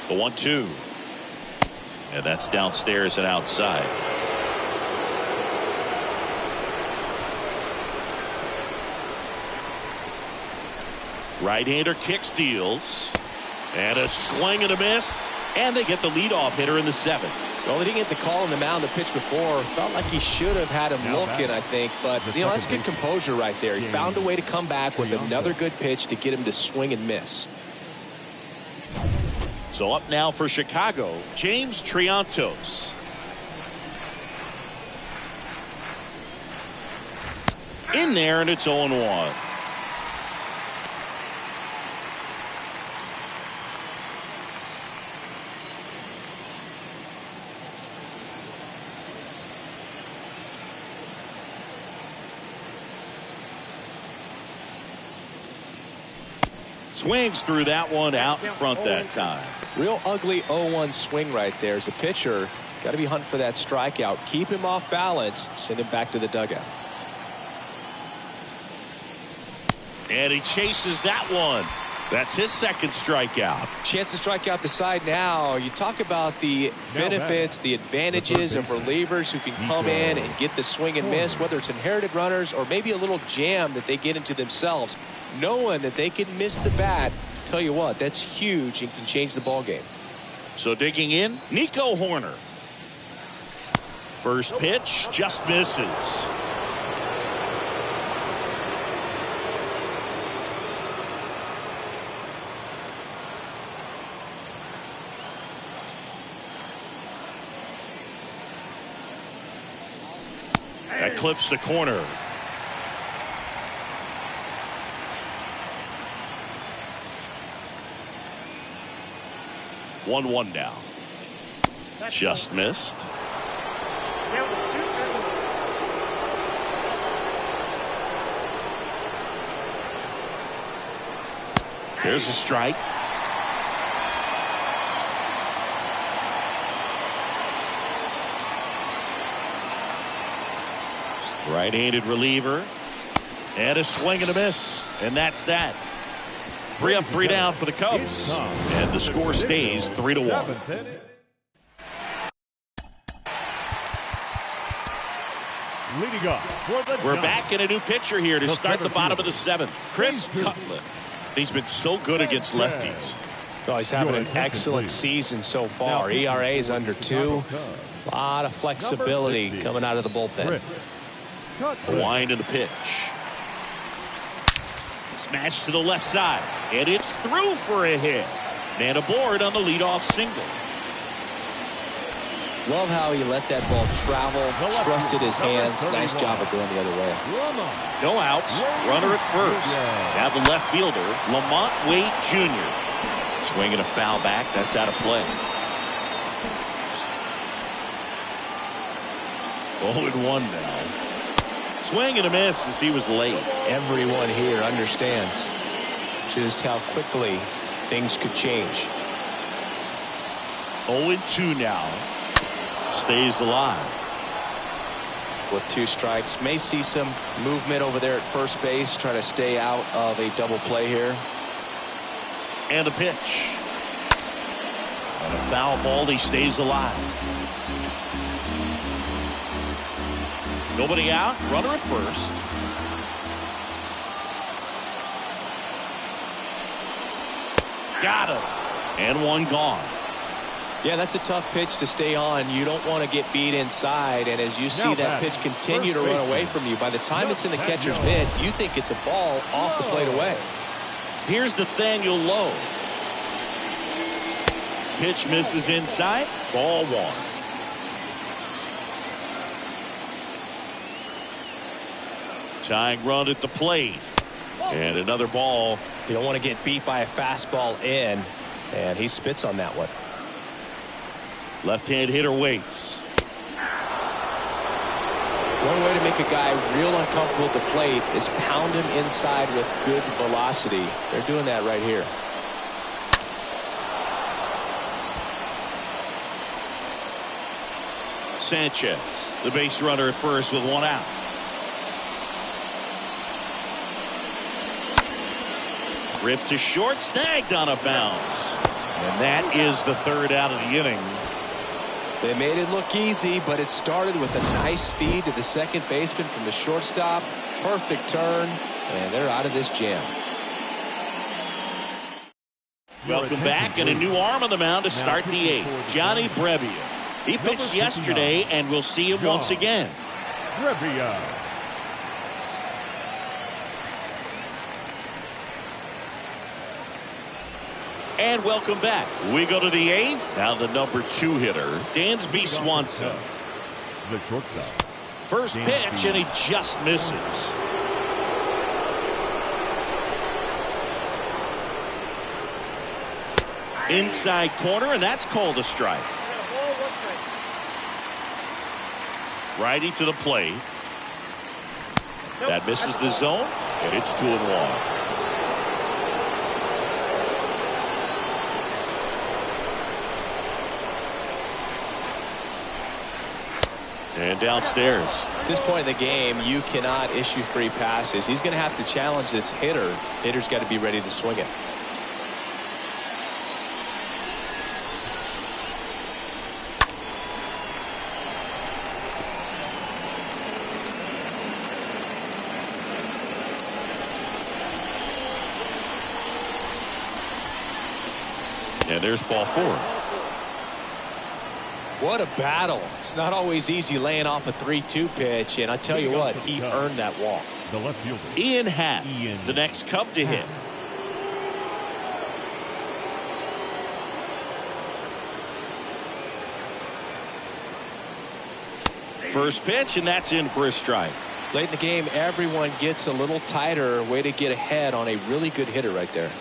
The 1-2. And that's downstairs and outside. Right-hander kicks, deals. And a swing and a miss. And they get the leadoff hitter in the 7th. Well, they didn't get the call on the mound to pitch before. Felt like he should have had him looking, I think. But, that's good composure right there. He found a way to come back with another good pitch to get him to swing and miss. So up now for Chicago, James Triantos. In there, and it's 0-1. Swings through that one out in front that time. Real ugly 0-1 swing right there. As a pitcher, got to be hunting for that strikeout. Keep him off balance. Send him back to the dugout. And he chases that one. That's his second strikeout. Chance to strike out the side now. You talk about the benefits, the advantages of relievers who can come in and get the swing and miss, whether it's inherited runners or maybe a little jam that they get into themselves. Knowing that they can miss the bat, tell you what, that's huge and can change the ball game. So digging in, Nico Horner. First pitch just misses. That clips the corner. One now. Just missed. There's a strike. Right-handed reliever. And a swing and a miss. And that's that. 3 up, 3 down for the Cubs. And the score stays 3-1. Leading up for the We're back in a new pitcher here to start the bottom of the 7th. Chris Cutler. He's been so good against lefties. Oh, he's having an excellent season so far. ERA is under 2. A lot of flexibility coming out of the bullpen. A wind and a pitch. Smash to the left side. And it's through for a hit. And aboard on the leadoff single. Love how he let that ball travel, trusted his hands. Nice job of going the other way. No outs. Runner at first. Now the left fielder, Lamont Wade Jr. Swinging a foul back. That's out of play. 0-1 now. Swing and a miss as he was late. Everyone here understands just how quickly things could change. 0-2 now. Stays alive. With 2 strikes. May see some movement over there at first base. Try to stay out of a double play here. And a pitch. And a foul ball. He stays alive. Nobody out. Runner at first. Got him. And one gone. Yeah, that's a tough pitch to stay on. You don't want to get beat inside. And as you see that pitch continue to run away from you, by the time it's in the catcher's mitt, you think it's a ball off the plate away. Here's Nathaniel Lowe. Pitch misses inside. Ball 1. Tying run at the plate. And another ball. You don't want to get beat by a fastball in, and he spits on that one. Left-hand hitter waits. One way to make a guy real uncomfortable at the plate is pound him inside with good velocity. They're doing that right here. Sanchez, the base runner at first with one out. Ripped to short, snagged on a bounce. And that is the third out of the inning. They made it look easy, but it started with a nice feed to the second baseman from the shortstop. Perfect turn, and they're out of this jam. Welcome back, and a new arm on the mound to start the eighth. Johnny Brebbia. He pitched yesterday, and we'll see him once again. Brebbia. And welcome back. We go to the eighth. Now the number 2 hitter, Dansby Swanson. The shortstop. First pitch, and he just misses. Inside corner, and that's called a strike. Righty to the plate. That misses the zone, and it's 2-1. And downstairs. At this point in the game, you cannot issue free passes. He's going to have to challenge this hitter. Hitter's got to be ready to swing it. And there's ball 4. What a battle. It's not always easy laying off a 3-2 pitch, and I tell you what, he earned that walk. The left fielder. Ian Happ, the next Cub to hit. First pitch, and that's in for a strike. Late in the game, everyone gets a little tighter. Way to get ahead on a really good hitter right there.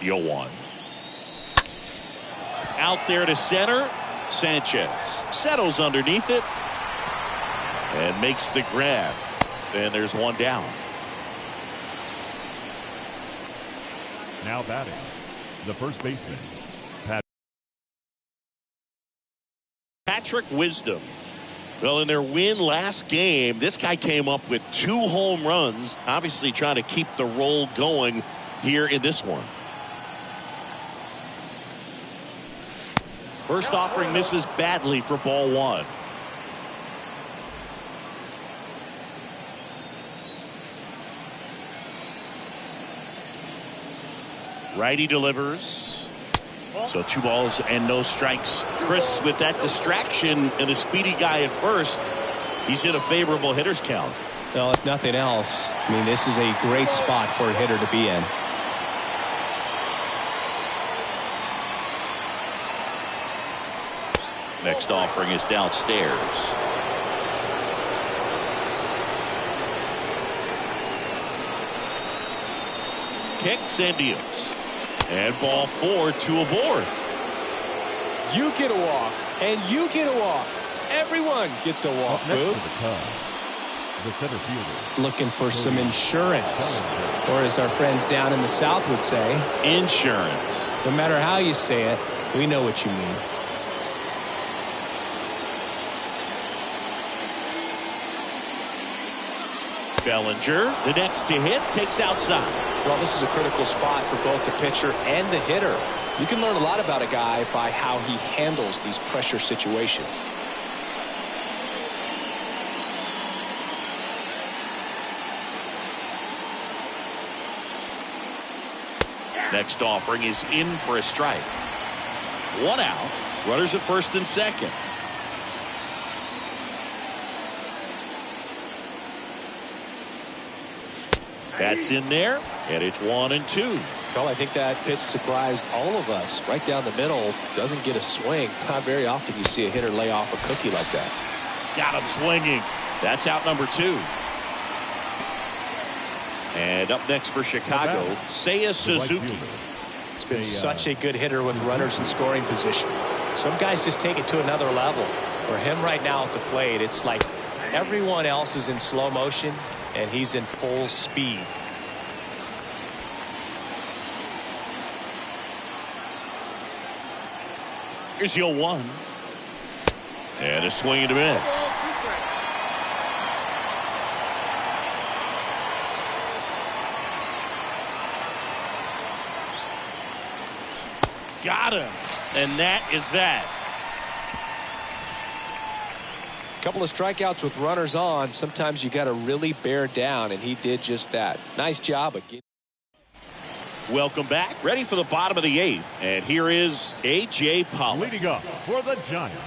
0-1. Out there to center. Sanchez settles underneath it and makes the grab. And there's one down. Now batting, the first baseman, Patrick Wisdom. Well, in their win last game, this guy came up with 2 home runs, obviously trying to keep the roll going here in this one. First offering misses badly for ball 1. Righty delivers. So 2 balls and no strikes. Chris, with that distraction and a speedy guy at first, he's in a favorable hitter's count. Well, if nothing else, I mean, this is a great spot for a hitter to be in. Next offering is downstairs. Kicks and deals. And ball 4, 2 aboard. You get a walk, and you get a walk. Everyone gets a walk, next Boo. to the Cubs, the center fielder. Looking for some insurance, or as our friends down in the South would say, Insurance. no matter how you say it, we know what you mean. Bellinger, the next to hit, takes outside. Well, this is a critical spot for both the pitcher and the hitter. You can learn a lot about a guy by how he handles these pressure situations. Next offering is in for a strike. 1 out. Runners at first and second. That's in there, and it's 1-2. Well, I think that pitch surprised all of us. Right down the middle, doesn't get a swing. Not very often you see a hitter lay off a cookie like that. Got him swinging. That's out number 2. And up next for Chicago, Seiya Suzuki. He's been such a good hitter with runners in scoring position. Some guys just take it to another level. For him right now at the plate, it's like everyone else is in slow motion and he's in full speed. Here's your 1. And a swing and a miss. Got him. And that is that. A couple of strikeouts with runners on. Sometimes you got to really bear down, and he did just that. Nice job again. Welcome back. Ready for the bottom of the 8th. And here is A.J. Pollock. Leading up for the Giants,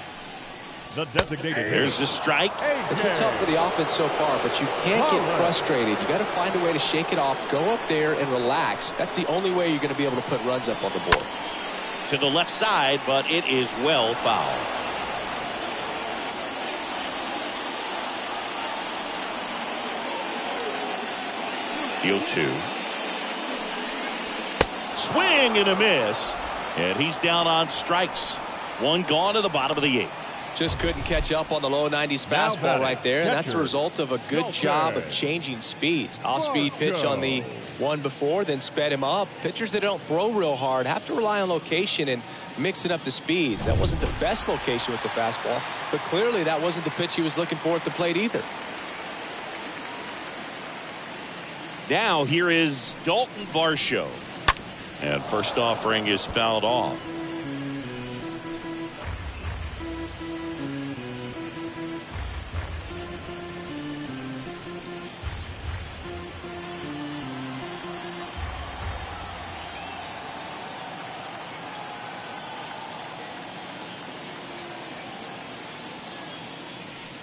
the designated hitter. There's the strike. It's been tough for the offense so far, but you can't get frustrated. You got to find a way to shake it off, go up there and relax. That's the only way you're going to be able to put runs up on the board. To the left side, but it is well fouled. Deal 2. Swing and a miss. And he's down on strikes. 1 gone to the bottom of the 8th. Just couldn't catch up on the low 90s fastball right there. And that's a result of a good job of changing speeds. Off-speed pitch on the one before, then sped him up. Pitchers that don't throw real hard have to rely on location and mixing up the speeds. That wasn't the best location with the fastball, but clearly that wasn't the pitch he was looking for at the plate either. Now here is Dalton Varsho. And first offering is fouled off.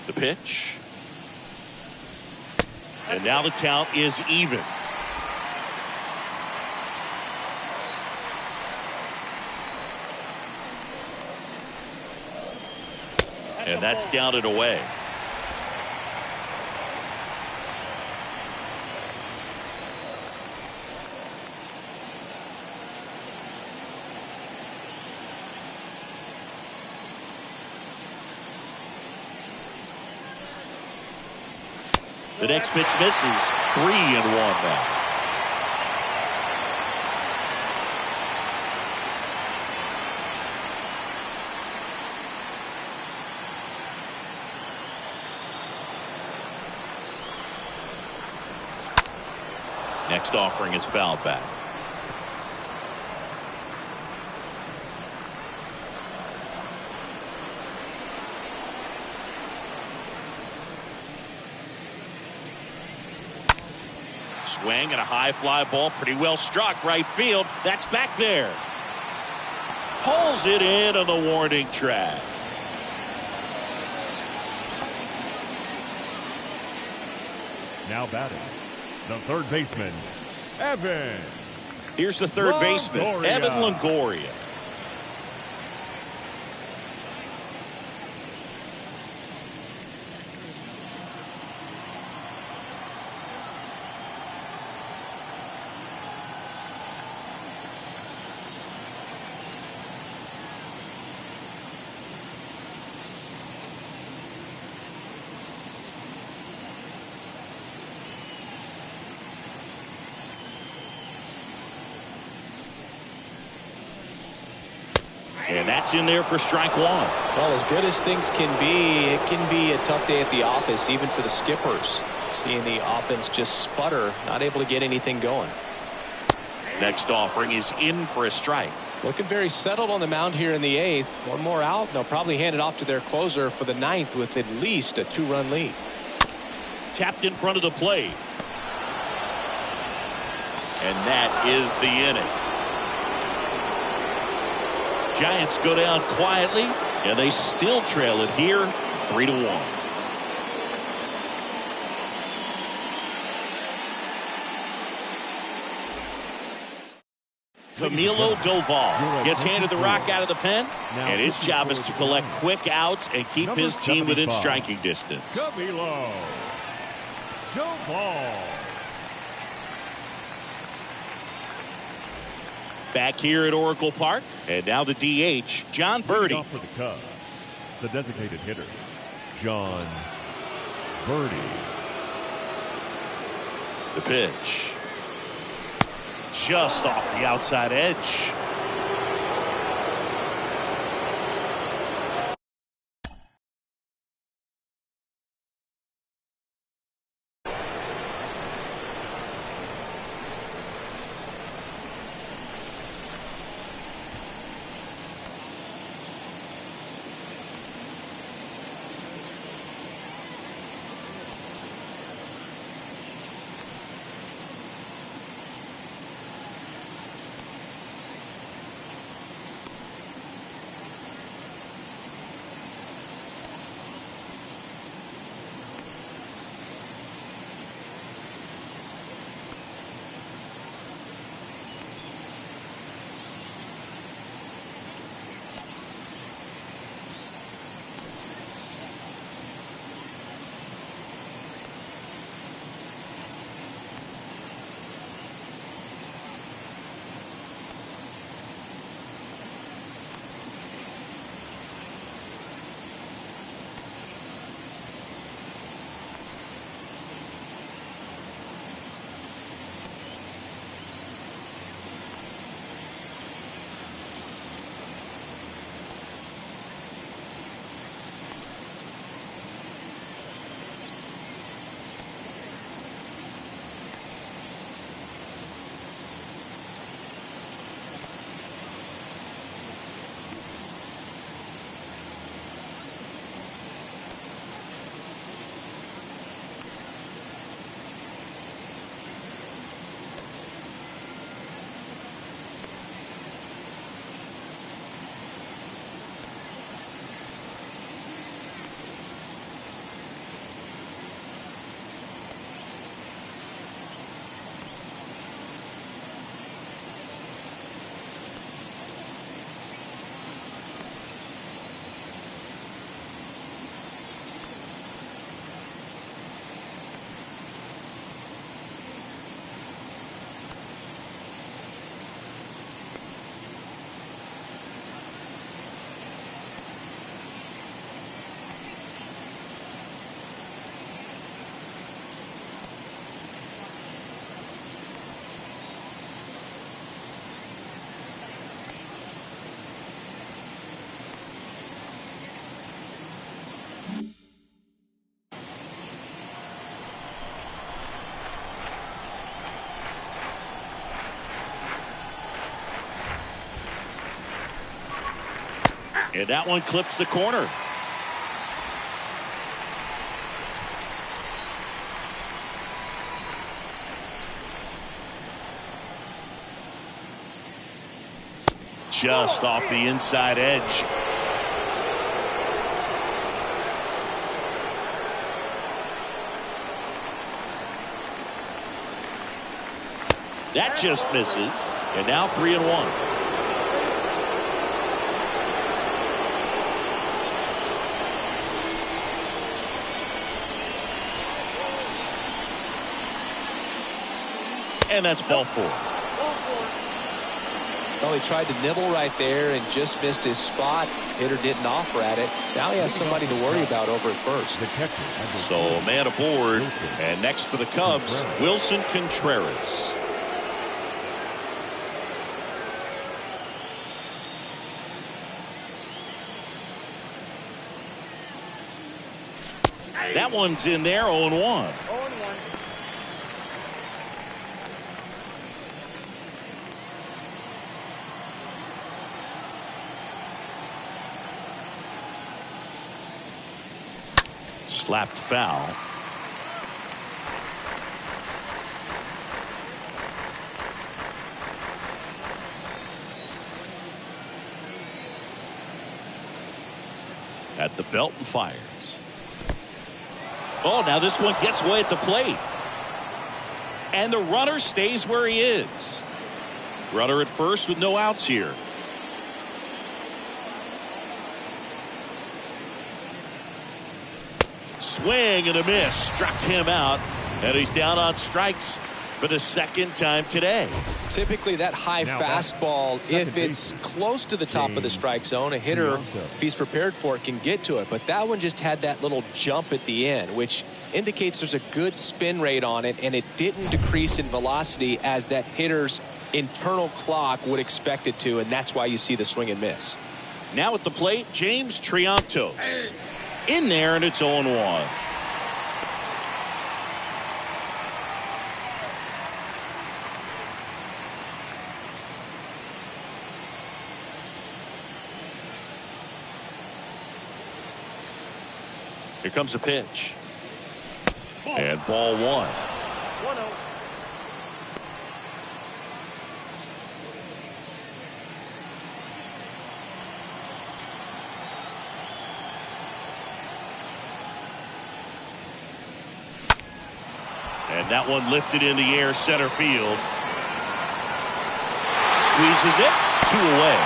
The pitch. And now the count is even. And that's down and away. The next pitch misses. 3-1 now. Next offering is fouled back. Swing and a high fly ball, pretty well struck right field. That's back there. Pulls it in on the warning track. Now batting, the third baseman, Evan. Here's the third baseman, Evan Longoria. And that's in there for strike 1. Well, as good as things can be, it can be a tough day at the office, even for the skippers. Seeing the offense just sputter, not able to get anything going. Next offering is in for a strike. Looking very settled on the mound here in the 8th. One more out, and they'll probably hand it off to their closer for the 9th with at least a 2-run lead. Tapped in front of the plate. And that is the inning. Giants go down quietly, and they still trail it here 3-1. Camilo Doval gets handed the rock out of the pen, and his job is to collect quick outs and keep his team within striking distance. Camilo Doval. Back here at Oracle Park, and now the DH, John Birdie. Off for the Cubs, the designated hitter, John Birdie. The pitch. Just off the outside edge. And that one clips the corner. Just off the inside edge. That just misses. And now 3-1. And that's ball 4. Well, he tried to nibble right there and just missed his spot. Hitter didn't offer at it. Now he has somebody to worry about over at first. So a man aboard. And next for the Cubs, Wilson Contreras. That one's in there, 0-1. Slapped foul. At the belt and fires. Oh, now this one gets away at the plate. And the runner stays where he is. Runner at first with no outs here. Swing and a miss. Struck him out. And he's down on strikes. for the second time today. Typically that high fastball, if it's close to the top of the strike zone, a hitter, if he's prepared for it, can get to it. But that one just had that little jump at the end, which indicates there's a good spin rate on it, and it didn't decrease in velocity as that hitter's internal clock would expect it to, and that's why you see the swing and miss. Now at the plate, James Triantos. In there, and it's 0-1. Here comes a pitch. And ball 1. 1-0. And that one lifted in the air, center field. Squeezes it, 2 away.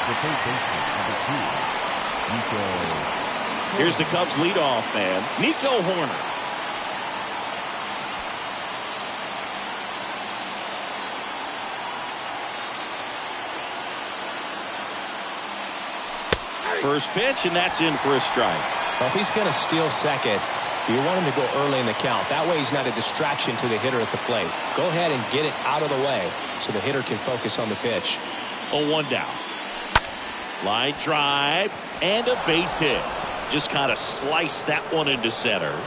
The third baseman, number 2, Nico. Here's the Cubs leadoff man, Nico Horner. First pitch, and that's in for a strike. Well, if he's going to steal second, you want him to go early in the count. That way he's not a distraction to the hitter at the plate. Go ahead and get it out of the way so the hitter can focus on the pitch. 0-1 down. Line drive and a base hit. Just kind of sliced that one into center.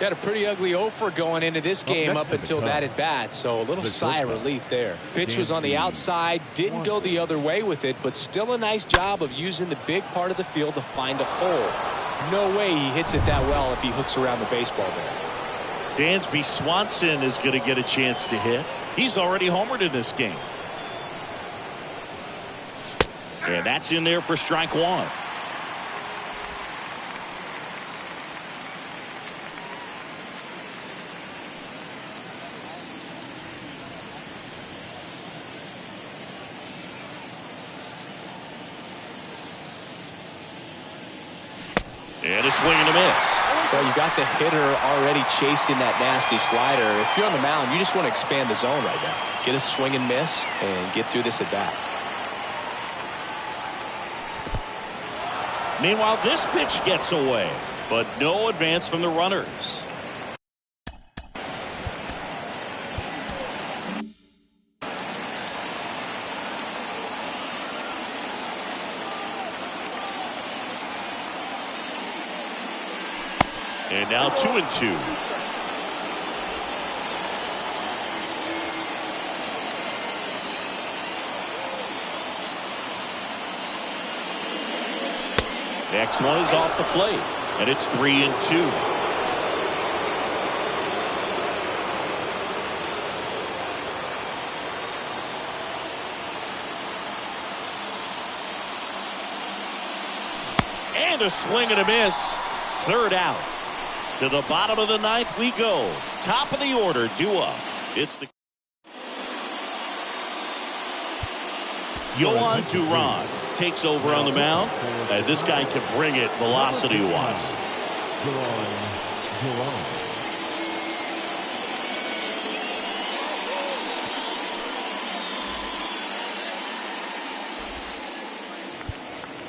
Got a pretty ugly 0-for going into this game up until that at bat, so a little sigh of relief there. Pitch was on the outside, didn't go the other way with it, but still a nice job of using the big part of the field to find a hole. No way he hits it that well if he hooks around the baseball there. Dansby Swanson is going to get a chance to hit. He's already homered in this game. And that's in there for strike 1. And a swing and a miss. Well, you got the hitter already chasing that nasty slider. If you're on the mound, you just want to expand the zone right now. Get a swing and miss and get through this at bat. Meanwhile, this pitch gets away, but no advance from the runners. And now 2-2. Next one is off the plate, and it's 3-2. And a swing and a miss. Third out. To the bottom of the 9th we go. Top of the order, due up. It's the Yohan Duran takes over on the mound. And this guy can bring it velocity-wise.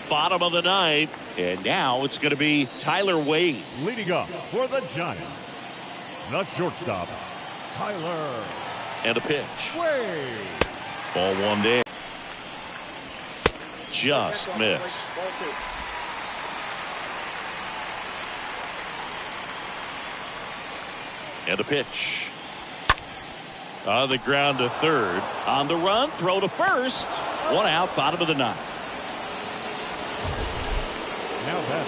Bottom of the 9th, and now it's going to be Tyler Wade. Leading up for the Giants, the shortstop, Tyler. And a pitch. Wade. Ball 1 there. Just missed. Ball 2. And a pitch. On the ground to third. On the run, throw to first. 1 out, bottom of the 9th. Now that.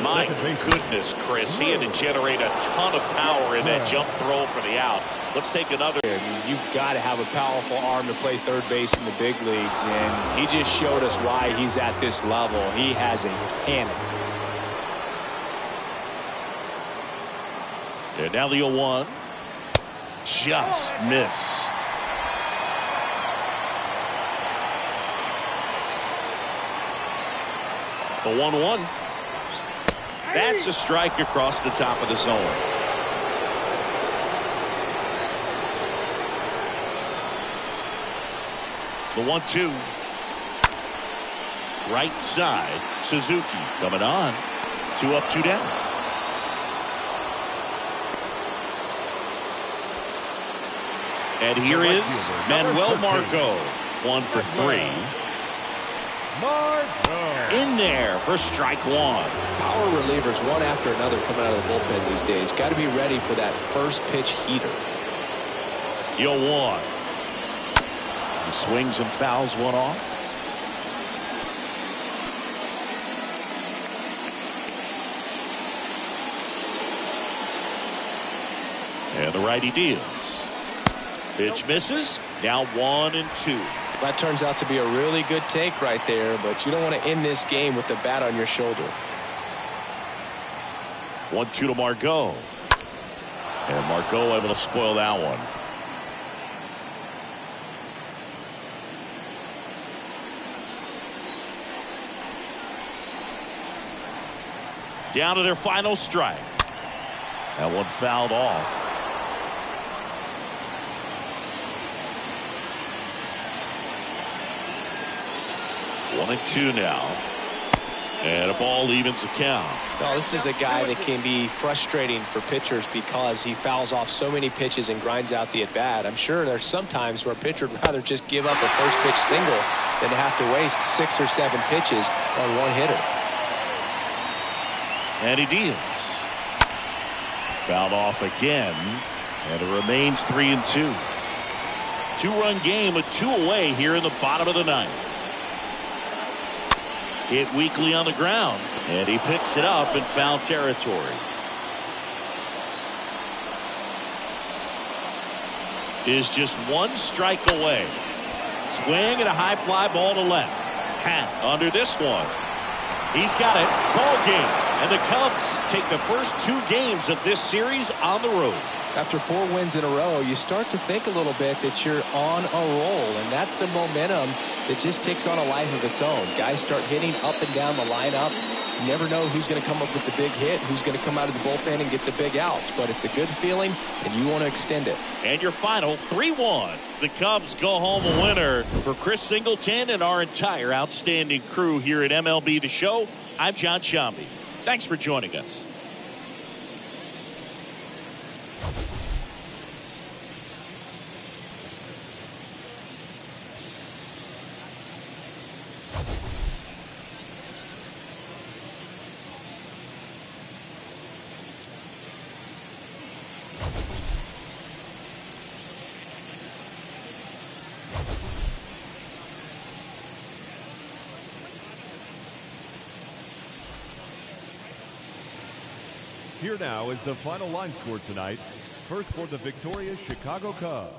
My goodness, Chris. He had to generate a ton of power in that jump throw for the out. Let's take another. I mean, you've got to have a powerful arm to play third base in the big leagues, and he just showed us why he's at this level. He has a cannon. And now the 0-1. Just missed. The 1-1. That's a strike across the top of the zone. The 1-2. Right side. Suzuki coming on. 2 up, 2 down. And here is Manuel Margot. 1 for 3. In there for strike 1. Power relievers one after another coming out of the bullpen these days. Got to be ready for that first pitch heater. 0-1. He swings and fouls one off. And the righty deals. Pitch misses. Now 1-2. That turns out to be a really good take right there, but you don't want to end this game with the bat on your shoulder. 1-2 to Margot. And Margot able to spoil that one. Down to their final strike. That one fouled off. 1-2 now. And a ball evens the count. No, this is a guy that can be frustrating for pitchers because he fouls off so many pitches and grinds out the at-bat. I'm sure there's some times where a pitcher would rather just give up a first pitch single than to have to waste 6 or 7 pitches on one hitter. And he deals. Fouled off again. And it remains 3-2. 2-run game with 2 away here in the bottom of the 9th. Hit weakly on the ground, and he picks it up in foul territory. Is just 1 strike away. Swing and a high fly ball to left. Hat under this one. He's got it. Ball game. And the Cubs take the first 2 games of this series on the road. After 4 wins in a row, you start to think a little bit that you're on a roll, and that's the momentum that just takes on a life of its own. Guys start hitting up and down the lineup. You never know who's going to come up with the big hit, who's going to come out of the bullpen and get the big outs, but it's a good feeling, and you want to extend it. And your final 3-1. The Cubs go home a winner. For Chris Singleton and our entire outstanding crew here at MLB The Show, I'm John Shambi. Thanks for joining us. Here now is the final line score tonight. First for the victorious Chicago Cubs.